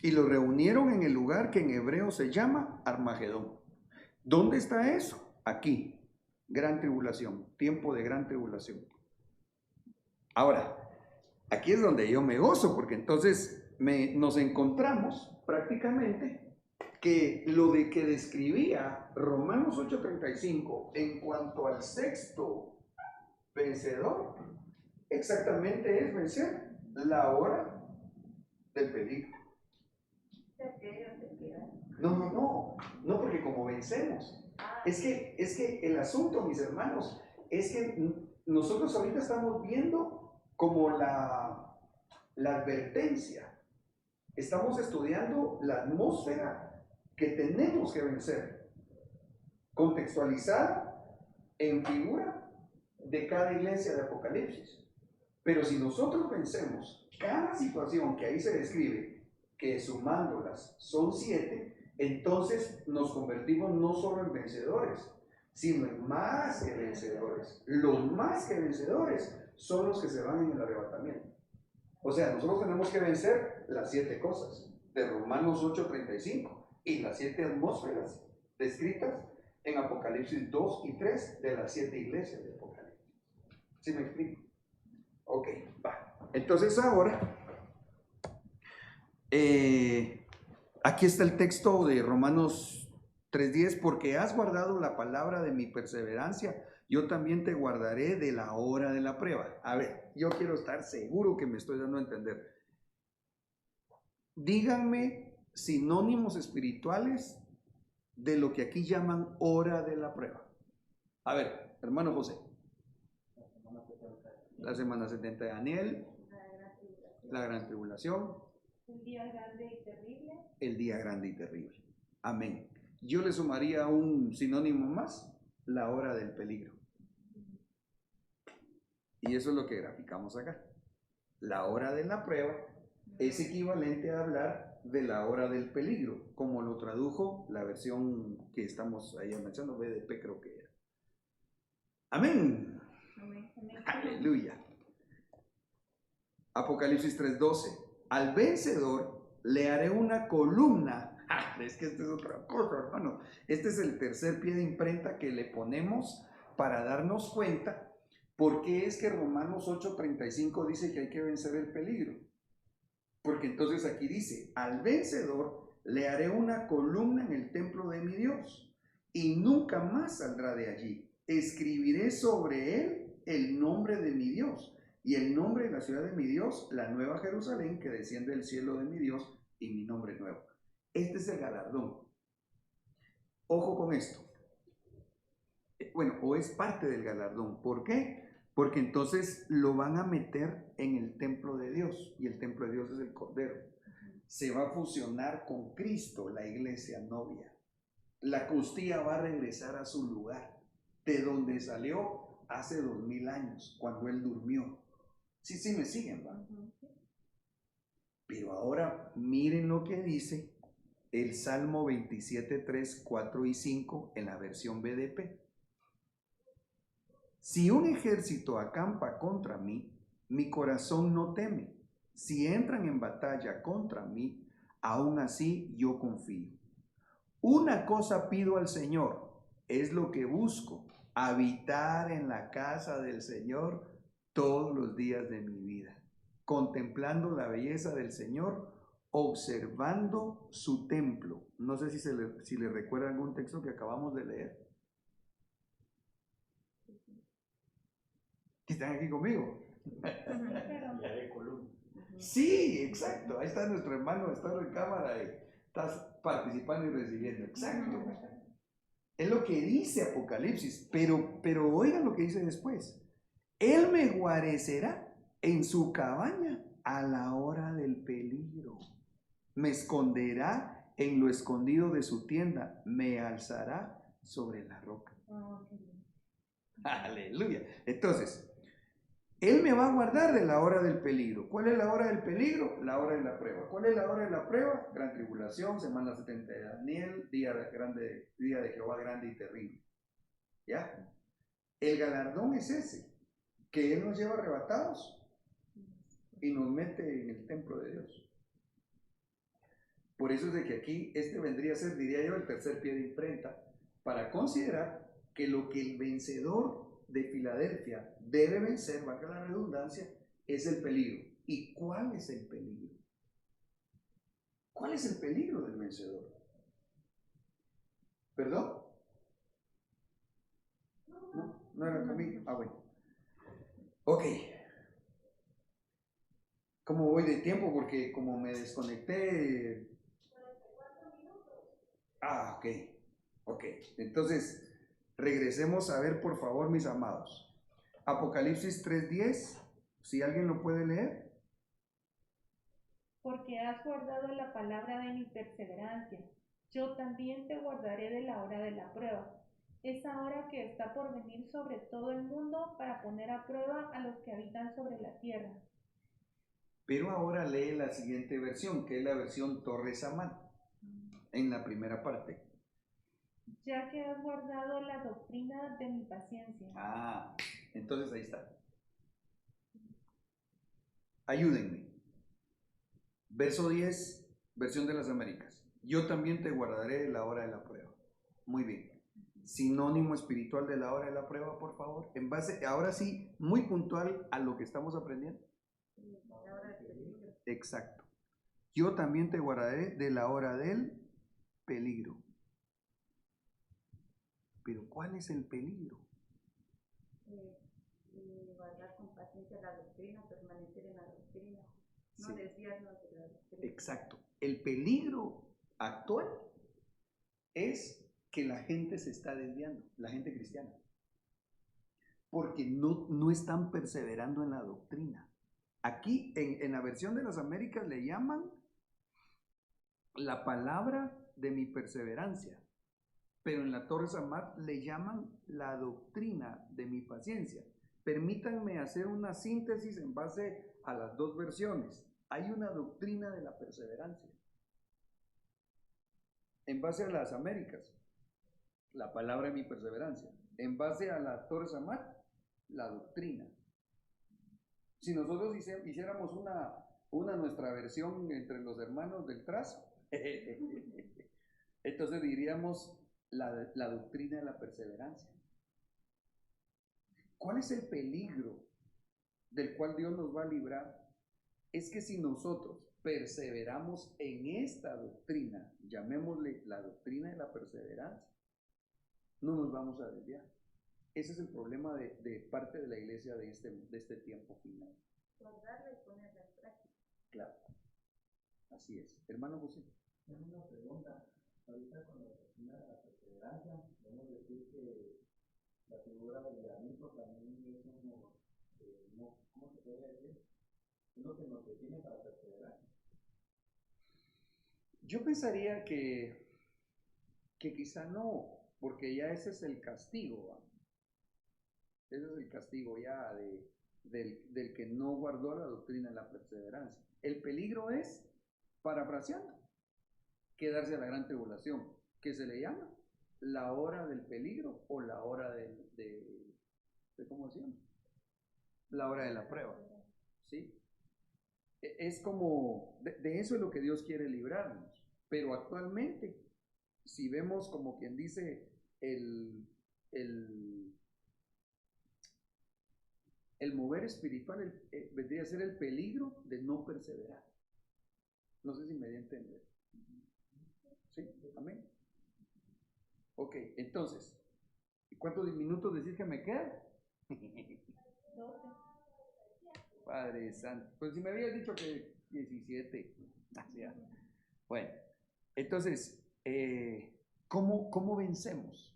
Y lo reunieron en el lugar que en hebreo se llama Armagedón. ¿Dónde está eso? Aquí. Gran tribulación, tiempo de gran tribulación. Ahora, aquí es donde yo me gozo, porque entonces nos encontramos prácticamente que lo de que describía Romanos 8:35 en cuanto al sexto vencedor, exactamente es vencer la hora del peligro. No, porque como vencemos, es que el asunto, mis hermanos, es que nosotros ahorita estamos viendo como la advertencia, estamos estudiando la atmósfera que tenemos que vencer, contextualizada en figura de cada iglesia de Apocalipsis. Pero si nosotros vencemos cada situación que ahí se describe, que sumándolas son 7, entonces nos convertimos no solo en vencedores, sino en más que vencedores. Los más que vencedores son los que se van en el arrebatamiento. O sea, nosotros tenemos que vencer las 7 cosas. de Romanos 8:35 y las 7 atmósferas descritas en Apocalipsis 2 y 3 de las 7 iglesias de Apocalipsis. ¿Sí me explico? Ok, va. Entonces ahora, aquí está el texto de Romanos 3:10, porque has guardado la palabra de mi perseverancia, yo también te guardaré de la hora de la prueba. A ver, yo quiero estar seguro que me estoy dando a entender. Díganme sinónimos espirituales de lo que aquí llaman hora de la prueba. A ver, hermano José. La semana 70 de Daniel, la gran tribulación, El día grande y terrible. el día grande y terrible. Amén. Yo le sumaría un sinónimo más, la hora del peligro. Y eso es lo que graficamos acá. La hora de la prueba es equivalente a hablar de la hora del peligro, como lo tradujo la versión que estamos ahí mencionando, BDP creo que era. Amén. Amén. Aleluya. Apocalipsis 3:12. Al vencedor le haré una columna. Es que esto es otra cosa, hermano. Este es el tercer pie de imprenta que le ponemos para darnos cuenta por qué es que Romanos 8:35 dice que hay que vencer el peligro. Porque entonces aquí dice, al vencedor le haré una columna en el templo de mi Dios y nunca más saldrá de allí. Escribiré sobre él el nombre de mi Dios y el nombre de la ciudad de mi Dios, la nueva Jerusalén que desciende del cielo de mi Dios y mi nombre nuevo. Este es el galardón. Ojo con esto. Bueno, o es parte del galardón. ¿Por qué? Porque entonces lo van a meter en el templo de Dios y el templo de Dios es el Cordero. Se va a fusionar con Cristo, la iglesia novia. La costilla va a regresar a su lugar, de donde salió hace 2000 años, cuando él durmió. Sí, me siguen, ¿va? Pero ahora miren lo que dice el Salmo 27:3, 4 y 5 en la versión BDP. Si un ejército acampa contra mí, mi corazón no teme. Si entran en batalla contra mí, aún así yo confío. Una cosa pido al Señor, es lo que busco, habitar en la casa del Señor todos los días de mi vida, contemplando la belleza del Señor, observando su templo. No sé si le recuerda algún texto que acabamos de leer. ¿Están aquí conmigo? Pero Y haré columna. Sí, exacto. Ahí está nuestro hermano, está en cámara y estás participando y recibiendo. Exacto. Es lo que dice Apocalipsis, pero oigan lo que dice después. Él me guarecerá en su cabaña a la hora del peligro. Me esconderá en lo escondido de su tienda. Me alzará sobre la roca. Aleluya. Entonces, Él me va a guardar de la hora del peligro. ¿Cuál es la hora del peligro? La hora de la prueba. ¿Cuál es la hora de la prueba? Gran tribulación, semana 70 de Daniel, día de Jehová grande y terrible. ¿Ya? El galardón es ese, que Él nos lleva arrebatados y nos mete en el templo de Dios. Por eso es de que aquí este vendría a ser, diría yo, el tercer pie de imprenta, para considerar que lo que el vencedor de Filadelfia debe vencer, valga la redundancia, es el peligro. ¿Y cuál es el peligro? ¿Cuál es el peligro del vencedor? ¿Perdón? No era conmigo. Ah, bueno. Ok. ¿Cómo voy de tiempo? Porque como me desconecté. Ah, ok. Ok. Entonces, regresemos a ver, por favor, mis amados. Apocalipsis 3:10. Si alguien lo puede leer. porque has guardado la palabra de mi perseverancia, yo también te guardaré de la hora de la prueba, esa hora que está por venir sobre todo el mundo para poner a prueba a los que habitan sobre la tierra. Pero ahora lee la siguiente versión, que es la versión Torres Amán, en la primera parte. Ya que has guardado la doctrina de mi paciencia. Ah, entonces ahí está. Ayúdenme. Verso 10 Versión de las Américas. Yo también te guardaré la hora de la prueba. Muy bien. Sinónimo espiritual de la hora de la prueba, por favor. En base, ahora sí, muy puntual a lo que estamos aprendiendo. La hora del peligro. Exacto. Yo también te guardaré de la hora del peligro. Pero ¿cuál es el peligro? Y guardar con paciencia la doctrina, permanecer en la doctrina, no Sí. desviarnos de la doctrina. Exacto. El peligro actual es que la gente se está desviando, la gente cristiana, porque no están perseverando en la doctrina. Aquí en la versión de las Américas le llaman la palabra de mi perseverancia, pero en la Torre Samad le llaman la doctrina de mi paciencia. Permítanme hacer una síntesis en base a las dos versiones. Hay una doctrina de la perseverancia. En base a las Américas, la palabra de mi perseverancia. En base a la Torre Samad, la doctrina. Si nosotros hiciéramos una nuestra versión entre los hermanos del trazo, entonces diríamos la doctrina de la perseverancia. ¿Cuál es el peligro del cual Dios nos va a librar? Es que si nosotros perseveramos en esta doctrina, llamémosle la doctrina de la perseverancia, no nos vamos a desviar. Ese es el problema de parte de la iglesia de este tiempo final. Guardarla y ponerla en práctica. Claro, así es. Hermano José. Tengo una pregunta. Ahorita con la doctrina de la perseverancia, podemos decir que la figura del granito también es como, ¿cómo se puede decir? Es lo que nos detiene para perseverar. Yo pensaría que quizá no, porque ya ese es el castigo, ¿va? Ese es el castigo ya del que no guardó la doctrina de la perseverancia. El peligro es, parafraseando, quedarse a la gran tribulación, que se le llama la hora del peligro o la hora de ¿cómo se llama? La hora de la prueba, ¿sí? Es como, de eso es lo que Dios quiere librarnos, pero actualmente, si vemos como quien dice el mover espiritual, vendría a ser el peligro de no perseverar. No sé si me di a entender. ¿Sí? Amén. Ok, entonces, ¿cuántos minutos decís que me quedan? 12. Padre Santo. Pues si me habías dicho que 17. Bueno, entonces, ¿cómo vencemos?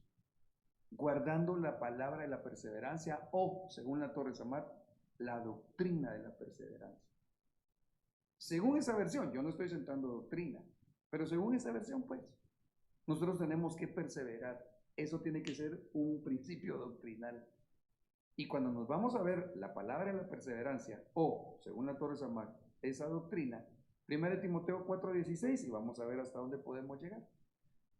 Guardando la palabra de la perseverancia o, según la Torre Samad, la doctrina de la perseverancia. Según esa versión, yo no estoy sentando doctrina, pero según esa versión, pues, nosotros tenemos que perseverar. Eso tiene que ser un principio doctrinal. Y cuando nos vamos a ver la palabra de la perseverancia, o, según la Torre Samad, esa doctrina, 1 Timoteo 4:16, y vamos a ver hasta dónde podemos llegar.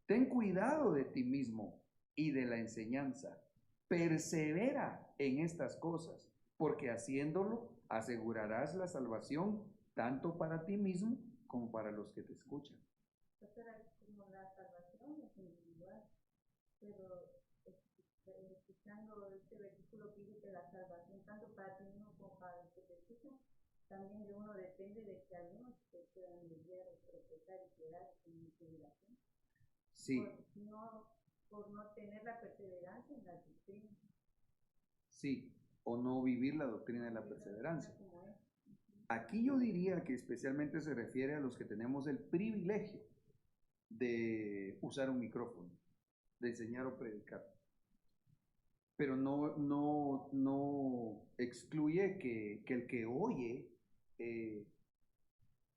Ten cuidado de ti mismo y de la enseñanza. Persevera en estas cosas, porque haciéndolo asegurarás la salvación tanto para ti mismo como para los que te escuchan. Pues era como la salvación es individual, pero escuchando este versículo que dice que la salvación tanto para ti mismo como para los que te escuchan, también de uno depende de que algunos te puedan desviar o tropezar y quedar en tribulación. Sí, Por no tener la perseverancia en la doctrina. sí, o no vivir la doctrina de la perseverancia. Como es. Aquí yo diría que especialmente se refiere a los que tenemos el privilegio de usar un micrófono, de enseñar o predicar. Pero no excluye que el que oye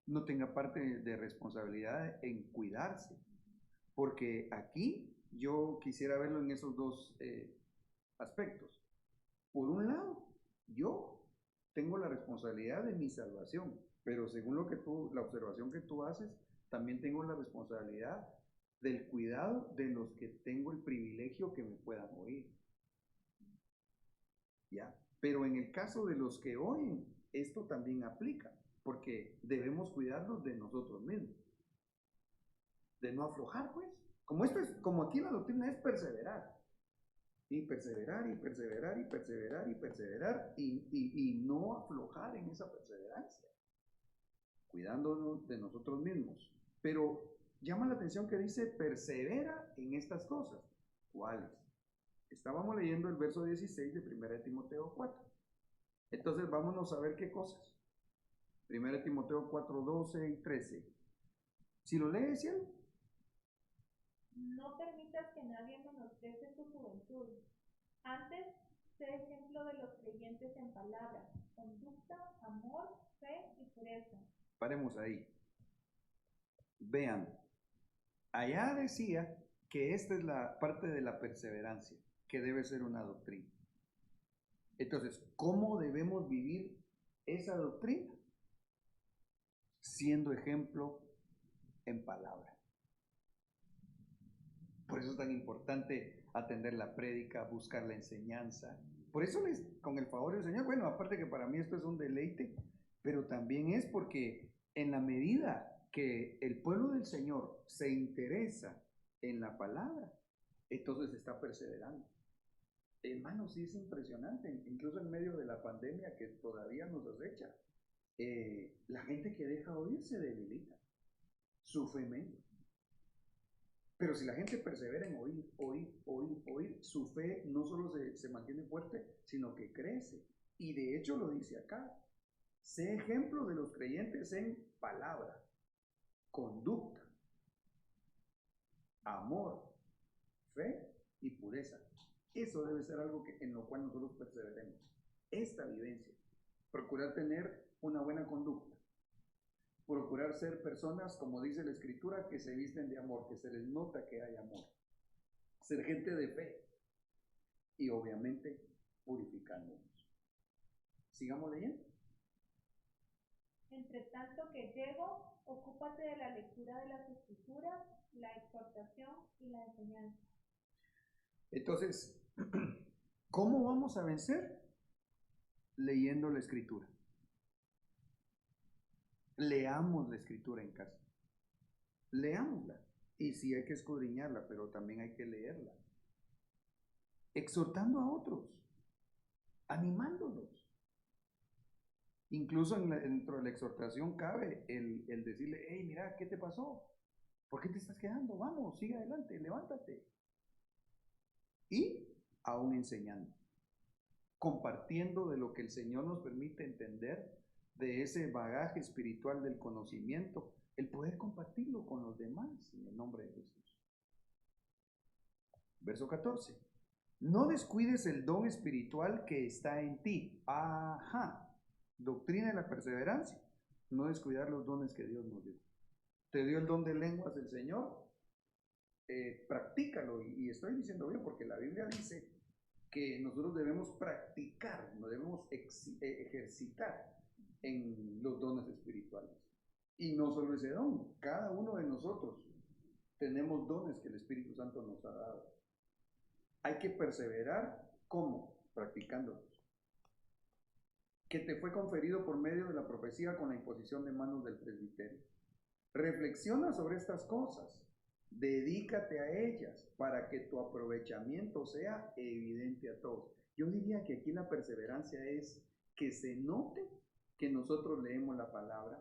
no tenga parte de responsabilidad en cuidarse. Porque aquí yo quisiera verlo en esos dos aspectos. Por un lado, yo tengo la responsabilidad de mi salvación, pero según la observación que tú haces, también tengo la responsabilidad del cuidado de los que tengo el privilegio que me puedan oír. ¿Ya? Pero en el caso de los que oyen, esto también aplica, porque debemos cuidarnos de nosotros mismos. de no aflojar, pues. Como aquí la doctrina es perseverar. Y perseverar, y perseverar, y perseverar, y perseverar, y no aflojar en esa perseverancia, cuidándonos de nosotros mismos. Pero llama la atención que dice, persevera en estas cosas. ¿Cuáles? Estábamos leyendo el verso 16 de 1 Timoteo 4. Entonces vámonos a ver qué cosas. 1 Timoteo 4, 12 y 13. Si lo lees, Cielo. No permitas que nadie menosprecie tu juventud. Antes, sé ejemplo de los creyentes en palabra, conducta, amor, fe y pureza. Paremos ahí. Vean, allá decía que esta es la parte de la perseverancia, que debe ser una doctrina. Entonces, ¿cómo debemos vivir esa doctrina? Siendo ejemplo en palabra. Por eso es tan importante atender la prédica, buscar la enseñanza. Por eso con el favor del Señor, bueno, aparte que para mí esto es un deleite, pero también es porque en la medida que el pueblo del Señor se interesa en la palabra, entonces está perseverando. Hermanos, sí es impresionante, incluso en medio de la pandemia que todavía nos acecha, la gente que deja oír se debilita, su fe mengue. Pero si la gente persevera en oír, su fe no solo se mantiene fuerte, sino que crece. Y de hecho lo dice acá, sé ejemplo de los creyentes en palabra, conducta, amor, fe y pureza. Eso debe ser algo en lo cual nosotros perseveremos. Esta vivencia, procurar tener una buena conducta, procurar ser personas, como dice la Escritura, que se visten de amor, que se les nota que hay amor, ser gente de fe y obviamente purificándonos. Sigamos leyendo. Entre tanto que llego, ocúpate de la lectura de las Escrituras, la exhortación y la enseñanza. Entonces, ¿cómo vamos a vencer? Leyendo la Escritura. Leamos la Escritura en casa. Leámosla. Y sí hay que escudriñarla, pero también hay que leerla. Exhortando a otros. Animándolos. Incluso dentro de la exhortación cabe el decirle, hey, mira, ¿qué te pasó? ¿Por qué te estás quedando? Vamos, sigue adelante, levántate. Y aún enseñando. Compartiendo de lo que el Señor nos permite entender, de ese bagaje espiritual del conocimiento, el poder compartirlo con los demás en el nombre de Jesús. Verso 14. No descuides el don espiritual que está en ti. Ajá. Doctrina de la perseverancia. No descuidar los dones que Dios nos dio. Te dio el don de lenguas el Señor. Practícalo. Y estoy diciendo bien porque la Biblia dice que nosotros debemos practicar, nos debemos ejercitar en los dones espirituales. Y no solo ese don, cada uno de nosotros tenemos dones que el Espíritu Santo nos ha dado. Hay que perseverar, ¿cómo? Practicándolos. Que te fue conferido por medio de la profecía con la imposición de manos del presbiterio. Reflexiona sobre estas cosas, dedícate a ellas para que tu aprovechamiento sea evidente a todos. Yo diría que aquí la perseverancia es que se note que nosotros leemos la palabra,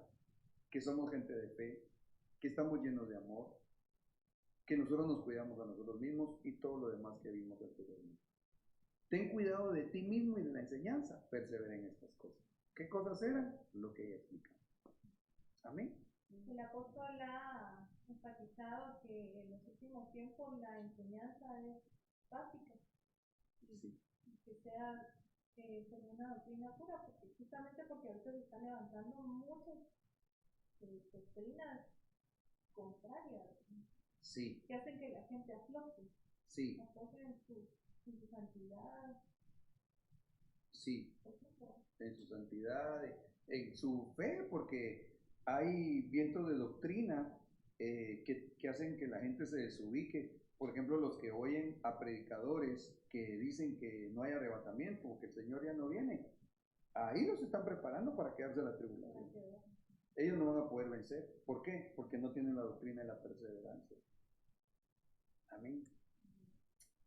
que somos gente de fe, que estamos llenos de amor, que nosotros nos cuidamos a nosotros mismos y todo lo demás que vimos anteriormente. Ten cuidado de ti mismo y de la enseñanza, persevera en estas cosas. ¿Qué cosas eran? Lo que ella explica. Amén. El apóstol ha enfatizado que en los últimos tiempos la enseñanza es básica y Sí. que sea como una doctrina pura, porque justamente porque ahorita se están levantando muchas doctrinas contrarias, Sí. que hacen que la gente afloje en su santidad. Sí, en su santidad, en su fe, porque hay vientos de doctrina que hacen que la gente se desubique. Por ejemplo, los que oyen a predicadores que dicen que no hay arrebatamiento o que el Señor ya no viene, ahí los están preparando para quedarse en la tribulación. Ellos no van a poder vencer. ¿Por qué? Porque no tienen la doctrina de la perseverancia. Amén.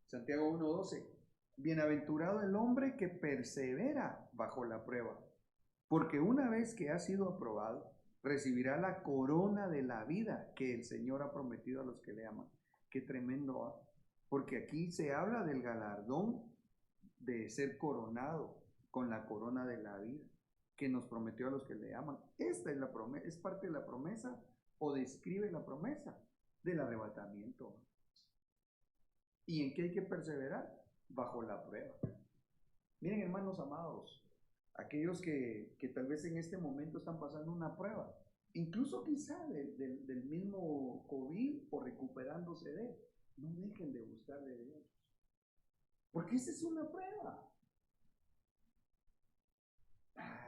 Santiago 1:12. Bienaventurado el hombre que persevera bajo la prueba, porque una vez que ha sido aprobado, recibirá la corona de la vida que el Señor ha prometido a los que le aman. Qué tremendo, ¿ah? Porque aquí se habla del galardón de ser coronado con la corona de la vida que nos prometió a los que le aman. Esta es la promesa, es parte de la promesa o describe la promesa del arrebatamiento. ¿Y en qué hay que perseverar? Bajo la prueba. Miren, hermanos amados, aquellos que tal vez en este momento están pasando una prueba, incluso quizá del mismo COVID o recuperándose de él, no dejen de buscar de Dios. Porque esa es una prueba.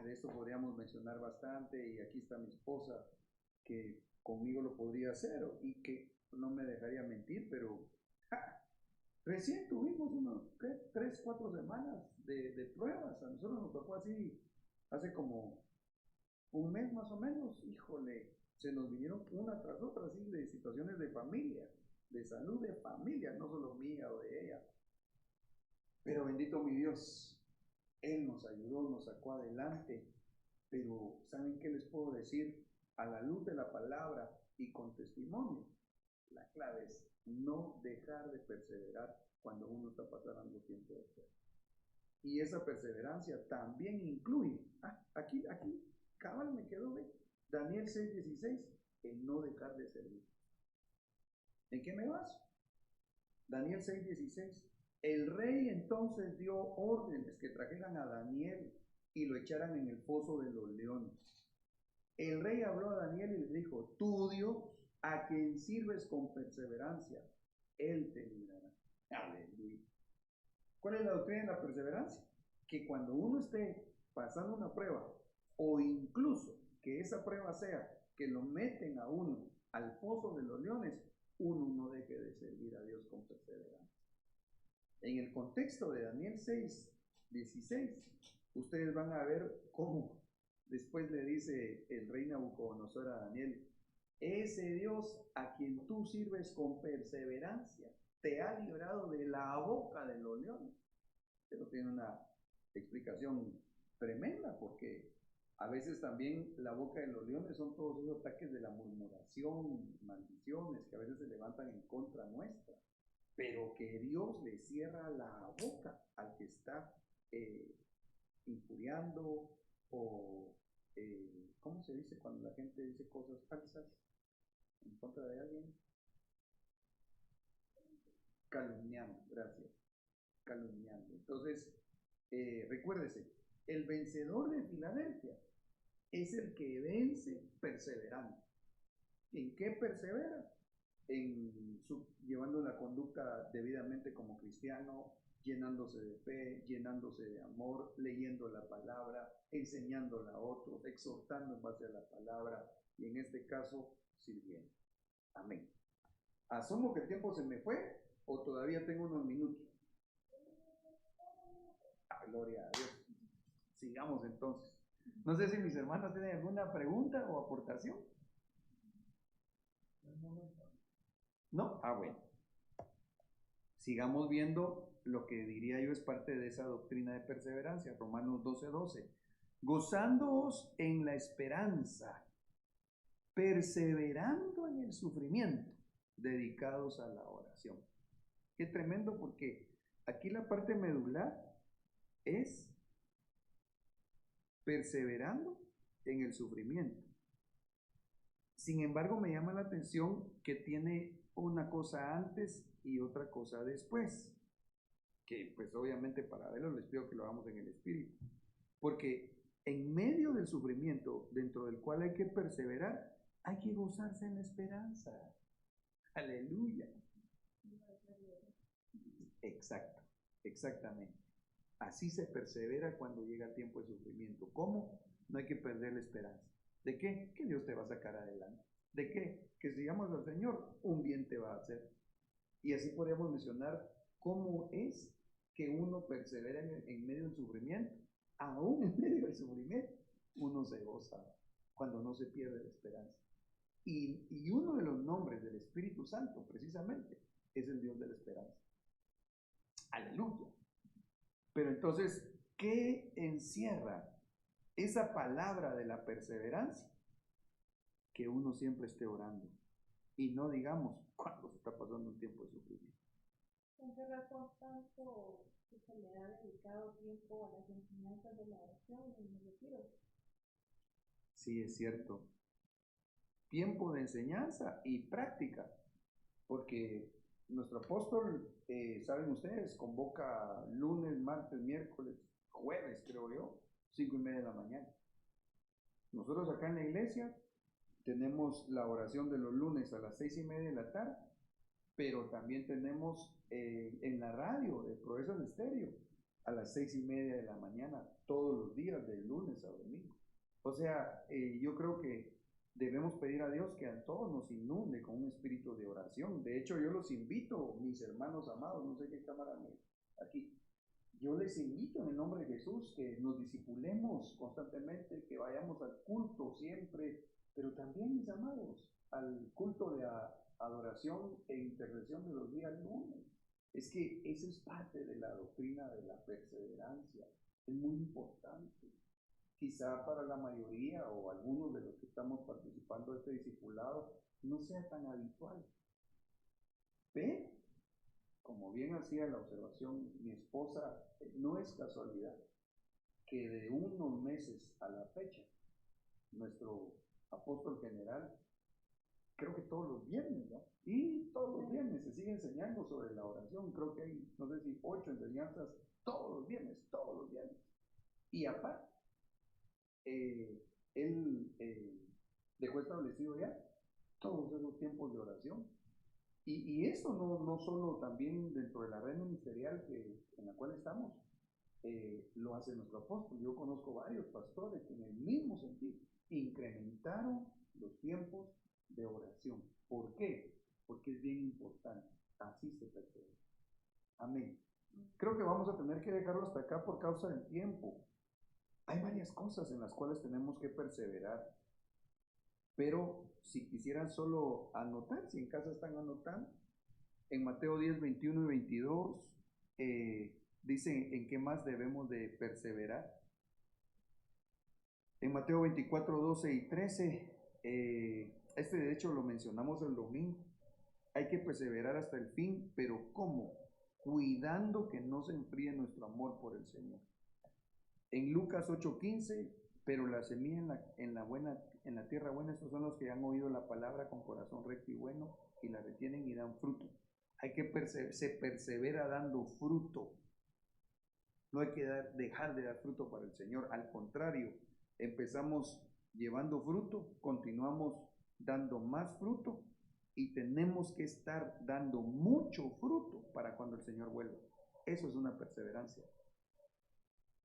De esto podríamos mencionar bastante, y aquí está mi esposa, que conmigo lo podría hacer y que no me dejaría mentir, pero recién tuvimos unos 3, 4 semanas de pruebas. A nosotros nos tocó así, hace como un mes más o menos. Híjole, se nos vinieron una tras otra así de situaciones de familia, de salud de familia, no solo mía o de ella. Pero bendito mi Dios, Él nos ayudó, nos sacó adelante. Pero ¿saben qué les puedo decir? A la luz de la palabra y con testimonio, la clave es no dejar de perseverar cuando uno está pasando tiempo de prueba. Y esa perseverancia también incluye, aquí, cabal me quedó, ¿ve? Daniel 6:16, el no dejar de servir. ¿En qué me baso? Daniel 6:16. El rey entonces dio órdenes que trajeran a Daniel y lo echaran en el foso de los leones. El rey habló a Daniel y le dijo: tu Dios, a quien sirves con perseverancia, Él te librará. Aleluya. ¿Cuál es la doctrina de la perseverancia? Que cuando uno esté pasando una prueba, o incluso que esa prueba sea que lo meten a uno al foso de los leones, uno no deje de servir a Dios con perseverancia. En el contexto de Daniel 6:16, ustedes van a ver cómo después le dice el rey Nabucodonosor a Daniel: ese Dios a quien tú sirves con perseverancia te ha librado de la boca de los leones. Pero tiene una explicación tremenda, porque a veces también la boca de los leones son todos esos ataques de la murmuración, maldiciones que a veces se levantan en contra nuestra, pero que Dios le cierra la boca al que está injuriando o, ¿cómo se dice cuando la gente dice cosas falsas en contra de alguien? Calumniando, gracias. Calumniando. Entonces, recuérdese, el vencedor de Filadelfia es el que vence perseverando. ¿En qué persevera? Llevando la conducta debidamente como cristiano, llenándose de fe, llenándose de amor, leyendo la palabra, enseñándola a otros, exhortando en base a la palabra y en este caso sirviendo. Amén. ¿Asumo que el tiempo se me fue o todavía tengo unos minutos? Gloria a Dios. Sigamos entonces. No sé si mis hermanos tienen alguna pregunta o aportación. ¿No? Bueno. Sigamos viendo lo que diría yo es parte de esa doctrina de perseverancia. Romanos 12:12. Gozándoos en la esperanza, perseverando en el sufrimiento, dedicados a la oración. Qué tremendo, porque aquí la parte medular es perseverando en el sufrimiento. Sin embargo, me llama la atención que tiene una cosa antes y otra cosa después, que pues obviamente para verlo les pido que lo hagamos en el espíritu, porque en medio del sufrimiento dentro del cual hay que perseverar, hay que gozarse en la esperanza. Aleluya. Exacto, exactamente. Así se persevera cuando llega el tiempo de sufrimiento. ¿Cómo? No hay que perder la esperanza. ¿De qué? Que Dios te va a sacar adelante. ¿De qué? Que si llamas al Señor, un bien te va a hacer. Y así podríamos mencionar cómo es que uno persevera en medio del sufrimiento. Aún en medio del sufrimiento, uno se goza. cuando no se pierde la esperanza. Y uno de los nombres del Espíritu Santo, precisamente, es el Dios de la esperanza. Aleluya. Pero entonces, ¿qué encierra esa palabra de la perseverancia? Que uno siempre esté orando y no digamos cuando se está pasando un tiempo de sufrimiento. ¿Por qué razón tanto que se le ha dedicado tiempo a las enseñanzas de la oración en el retiro? Sí, es cierto. Tiempo de enseñanza y práctica, porque nuestro apóstol, saben ustedes, convoca lunes, martes, miércoles, jueves, creo yo, 5:30 de la mañana. Nosotros acá en la iglesia tenemos la oración de los lunes a las 6:30 de la tarde, pero también tenemos en la radio de Proezas Estéreo a las 6:30 de la mañana, todos los días, de lunes a domingo. O sea, yo creo que debemos pedir a Dios que a todos nos inunde con un espíritu de oración. De hecho, yo los invito, mis hermanos amados, no sé qué cámara me aquí. Yo les invito en el nombre de Jesús que nos discipulemos constantemente, que vayamos al culto siempre, pero también, mis amados, al culto de adoración e intercesión de los días lunes. Es que eso es parte de la doctrina de la perseverancia. Es muy importante. Quizá para la mayoría o algunos de los que estamos participando de este discipulado no sea tan habitual. Pero, como bien hacía la observación mi esposa, no es casualidad que de unos meses a la fecha, nuestro apóstol general, creo que todos los viernes, ¿no? Y todos los viernes se sigue enseñando sobre la oración. Creo que hay, no sé si 8 enseñanzas todos los viernes, todos los viernes. Y aparte, él dejó establecido ya todos esos tiempos de oración. Y eso no solo también dentro de la red ministerial en la cual estamos, lo hace nuestro apóstol. Yo conozco varios pastores que en el mismo sentido incrementaron los tiempos de oración. ¿Por qué? Porque es bien importante. Así se persevera. Amén. Creo que vamos a tener que dejarlo hasta acá por causa del tiempo. Hay varias cosas en las cuales tenemos que perseverar. Pero si quisieran solo anotar, si en casa están anotando, en Mateo 10, 21 y 22, dice en qué más debemos de perseverar. En Mateo 24, 12 y 13, este de hecho lo mencionamos el domingo. Hay que perseverar hasta el fin, pero ¿cómo? Cuidando que no se enfríe nuestro amor por el Señor. En Lucas 8:15, pero la semilla en la tierra buena, estos son los que han oído la palabra con corazón recto y bueno y la retienen y dan fruto. Hay que se persevera dando fruto. No hay que dejar de dar fruto para el Señor. Al contrario, empezamos llevando fruto, continuamos dando más fruto y tenemos que estar dando mucho fruto para cuando el Señor vuelva. Eso es una perseverancia.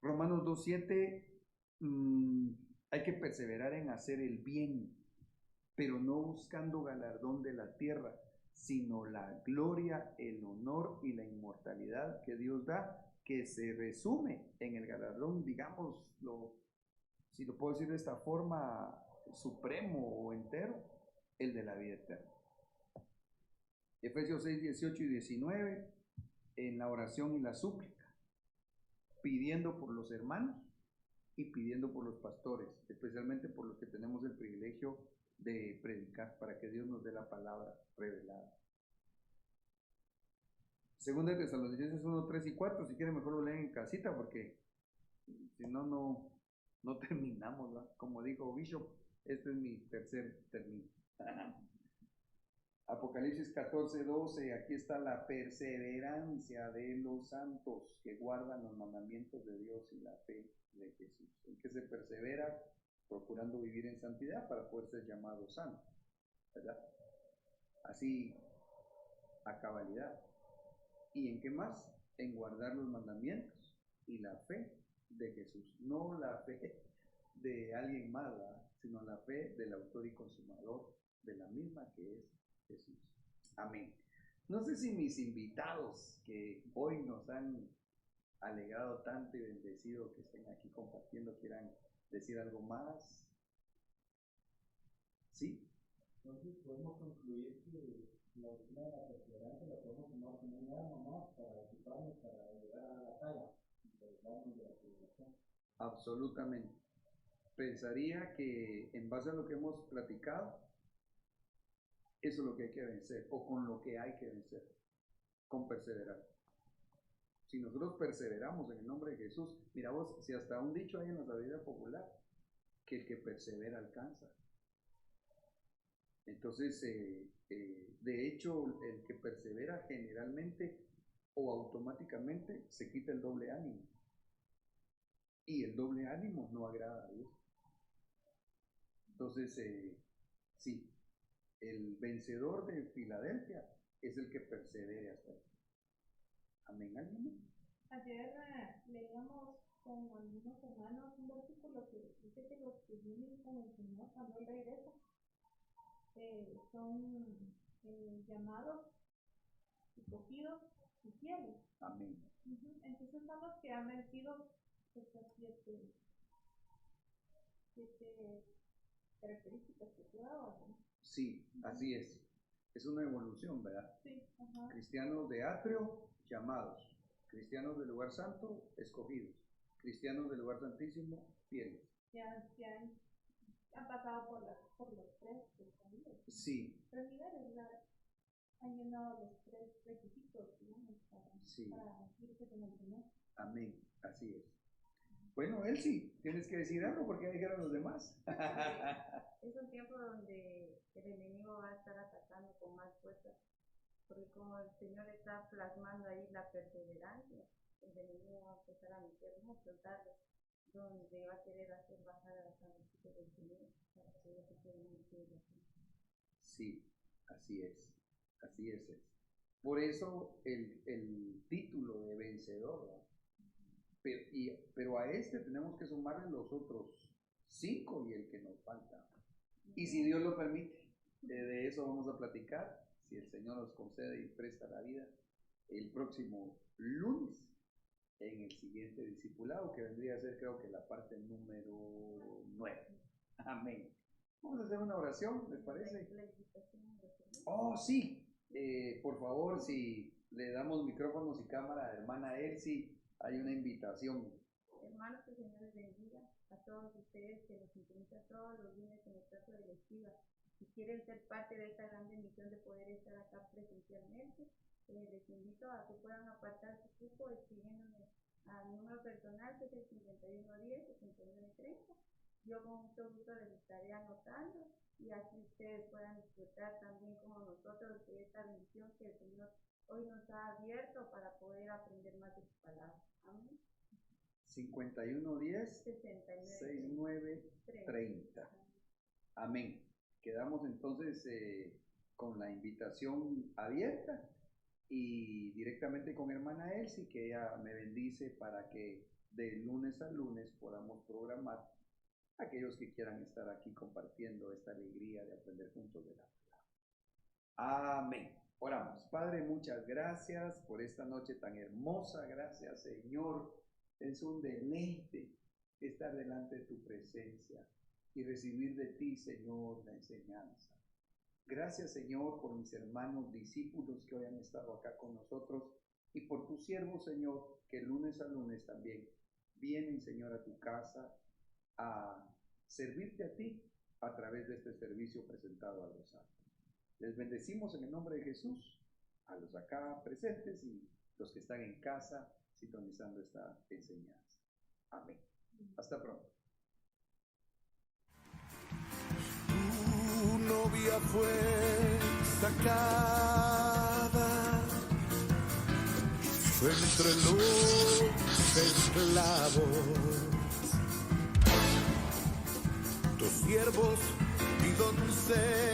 Romanos 2:7, hay que perseverar en hacer el bien, pero no buscando galardón de la tierra, sino la gloria, el honor y la inmortalidad que Dios da, que se resume en el galardón, digámoslo, si lo puedo decir de esta forma, supremo o entero, el de la vida eterna. Efesios 6, 18 y 19, en la oración y la súplica, pidiendo por los hermanos y pidiendo por los pastores, especialmente por los que tenemos el privilegio de predicar, para que Dios nos dé la palabra revelada. Segunda de Tesalonicenses 1, 3 y 4, si quieren mejor lo leen en casita, porque si no terminamos, ¿verdad? Como dijo Bishop, este es mi tercer término. Apocalipsis 14, 12, aquí está la perseverancia de los santos que guardan los mandamientos de Dios y la fe de Jesús. En que se persevera procurando vivir en santidad para poder ser llamado santo, ¿verdad? Así, a cabalidad. ¿Y en qué más? En guardar los mandamientos y la fe de Jesús. No la fe de alguien más, ¿verdad? Sino la fe del autor y consumador de la misma que es Jesús. Amén. No sé si mis invitados que hoy nos han alegrado tanto y bendecido que estén aquí compartiendo quieran decir algo más. ¿Sí? Entonces podemos concluir que la doctrina de la perseverancia la podemos tomar como un arma más para equiparnos para llegar a la batalla y librarnos de la tribulación. Absolutamente. Pensaría que en base a lo que hemos platicado, eso es lo que hay que vencer, o con lo que hay que vencer, con perseverar. Si nosotros perseveramos en el nombre de Jesús, mira vos, si hasta un dicho hay en la sabiduría popular, que el que persevera alcanza. Entonces, de hecho, el que persevera generalmente o automáticamente se quita el doble ánimo. Y el doble ánimo no agrada a Dios. Entonces, sí, el vencedor de Filadelfia es el que persevere hasta aquí. Amén. ¿Alguien? Ayer leíamos con algunos hermanos un versículo que dice que los que vienen con el Señor cuando Él regresa son llamados, escogidos y fieles. Amén. Entonces son los que han vencido estas siete características que te daba, ¿no? Sí, así es. Es una evolución, ¿verdad? Sí, ajá. Cristianos de atrio, llamados. Cristianos del lugar santo, escogidos. Cristianos del lugar santísimo, fieles. Ya han pasado por los tres niveles. Sí, Tres niveles, han llenado los tres requisitos, digamos, sí. para irse con el Señor. Amén. Así es. Bueno, Elsie, tienes que decir algo porque ya dijeron los demás. Es un tiempo donde el enemigo va a estar atacando con más fuerza, porque como el Señor está plasmando ahí la perseverancia, el enemigo va a empezar a meter muchos dardos, donde va a querer hacer bajar a los amiguitos del Señor para que ellos se queden en tierra. Sí, así es. Así es. Por eso el título de vencedor, ¿no? Pero a este tenemos que sumarle los otros 5 y el que nos falta. Y si Dios lo permite, de eso vamos a platicar, si el Señor nos concede y presta la vida, el próximo lunes, en el siguiente discipulado, que vendría a ser creo que la parte número 9. Amén. Vamos a hacer una oración, ¿les parece? Oh, sí. Por favor, si le damos micrófonos y cámara a hermana Elsie, hay una invitación. Hermanos, que el Señor les bendiga a todos ustedes que nos sintonizan todos los lunes en el plazo de lectiva. Si quieren ser parte de esta gran bendición de poder estar acá presencialmente, les invito a que puedan apartar su cupo escribiéndome a mi número personal, que es el 5110-6930. Yo con mucho gusto les estaré anotando y así ustedes puedan disfrutar también como nosotros de esta bendición que el Señor hoy nos ha abierto para poder aprender más de su palabra. Amén. 5110-6930. Amén. Quedamos entonces con la invitación abierta y directamente con hermana Elsie, que ella me bendice para que de lunes a lunes podamos programar aquellos que quieran estar aquí compartiendo esta alegría de aprender juntos de la palabra. Amén. Oramos. Padre, muchas gracias por esta noche tan hermosa. Gracias, Señor. Es un deleite estar delante de tu presencia y recibir de ti, Señor, la enseñanza. Gracias, Señor, por mis hermanos discípulos que hoy han estado acá con nosotros y por tus siervos, Señor, que lunes a lunes también vienen, Señor, a tu casa a servirte a ti a través de este servicio presentado a los santos. Les bendecimos en el nombre de Jesús, a los acá presentes y los que están en casa sintonizando esta enseñanza. Amén. Hasta pronto. Tu novia fue sacada entre los esclavos. Tus siervos y donceles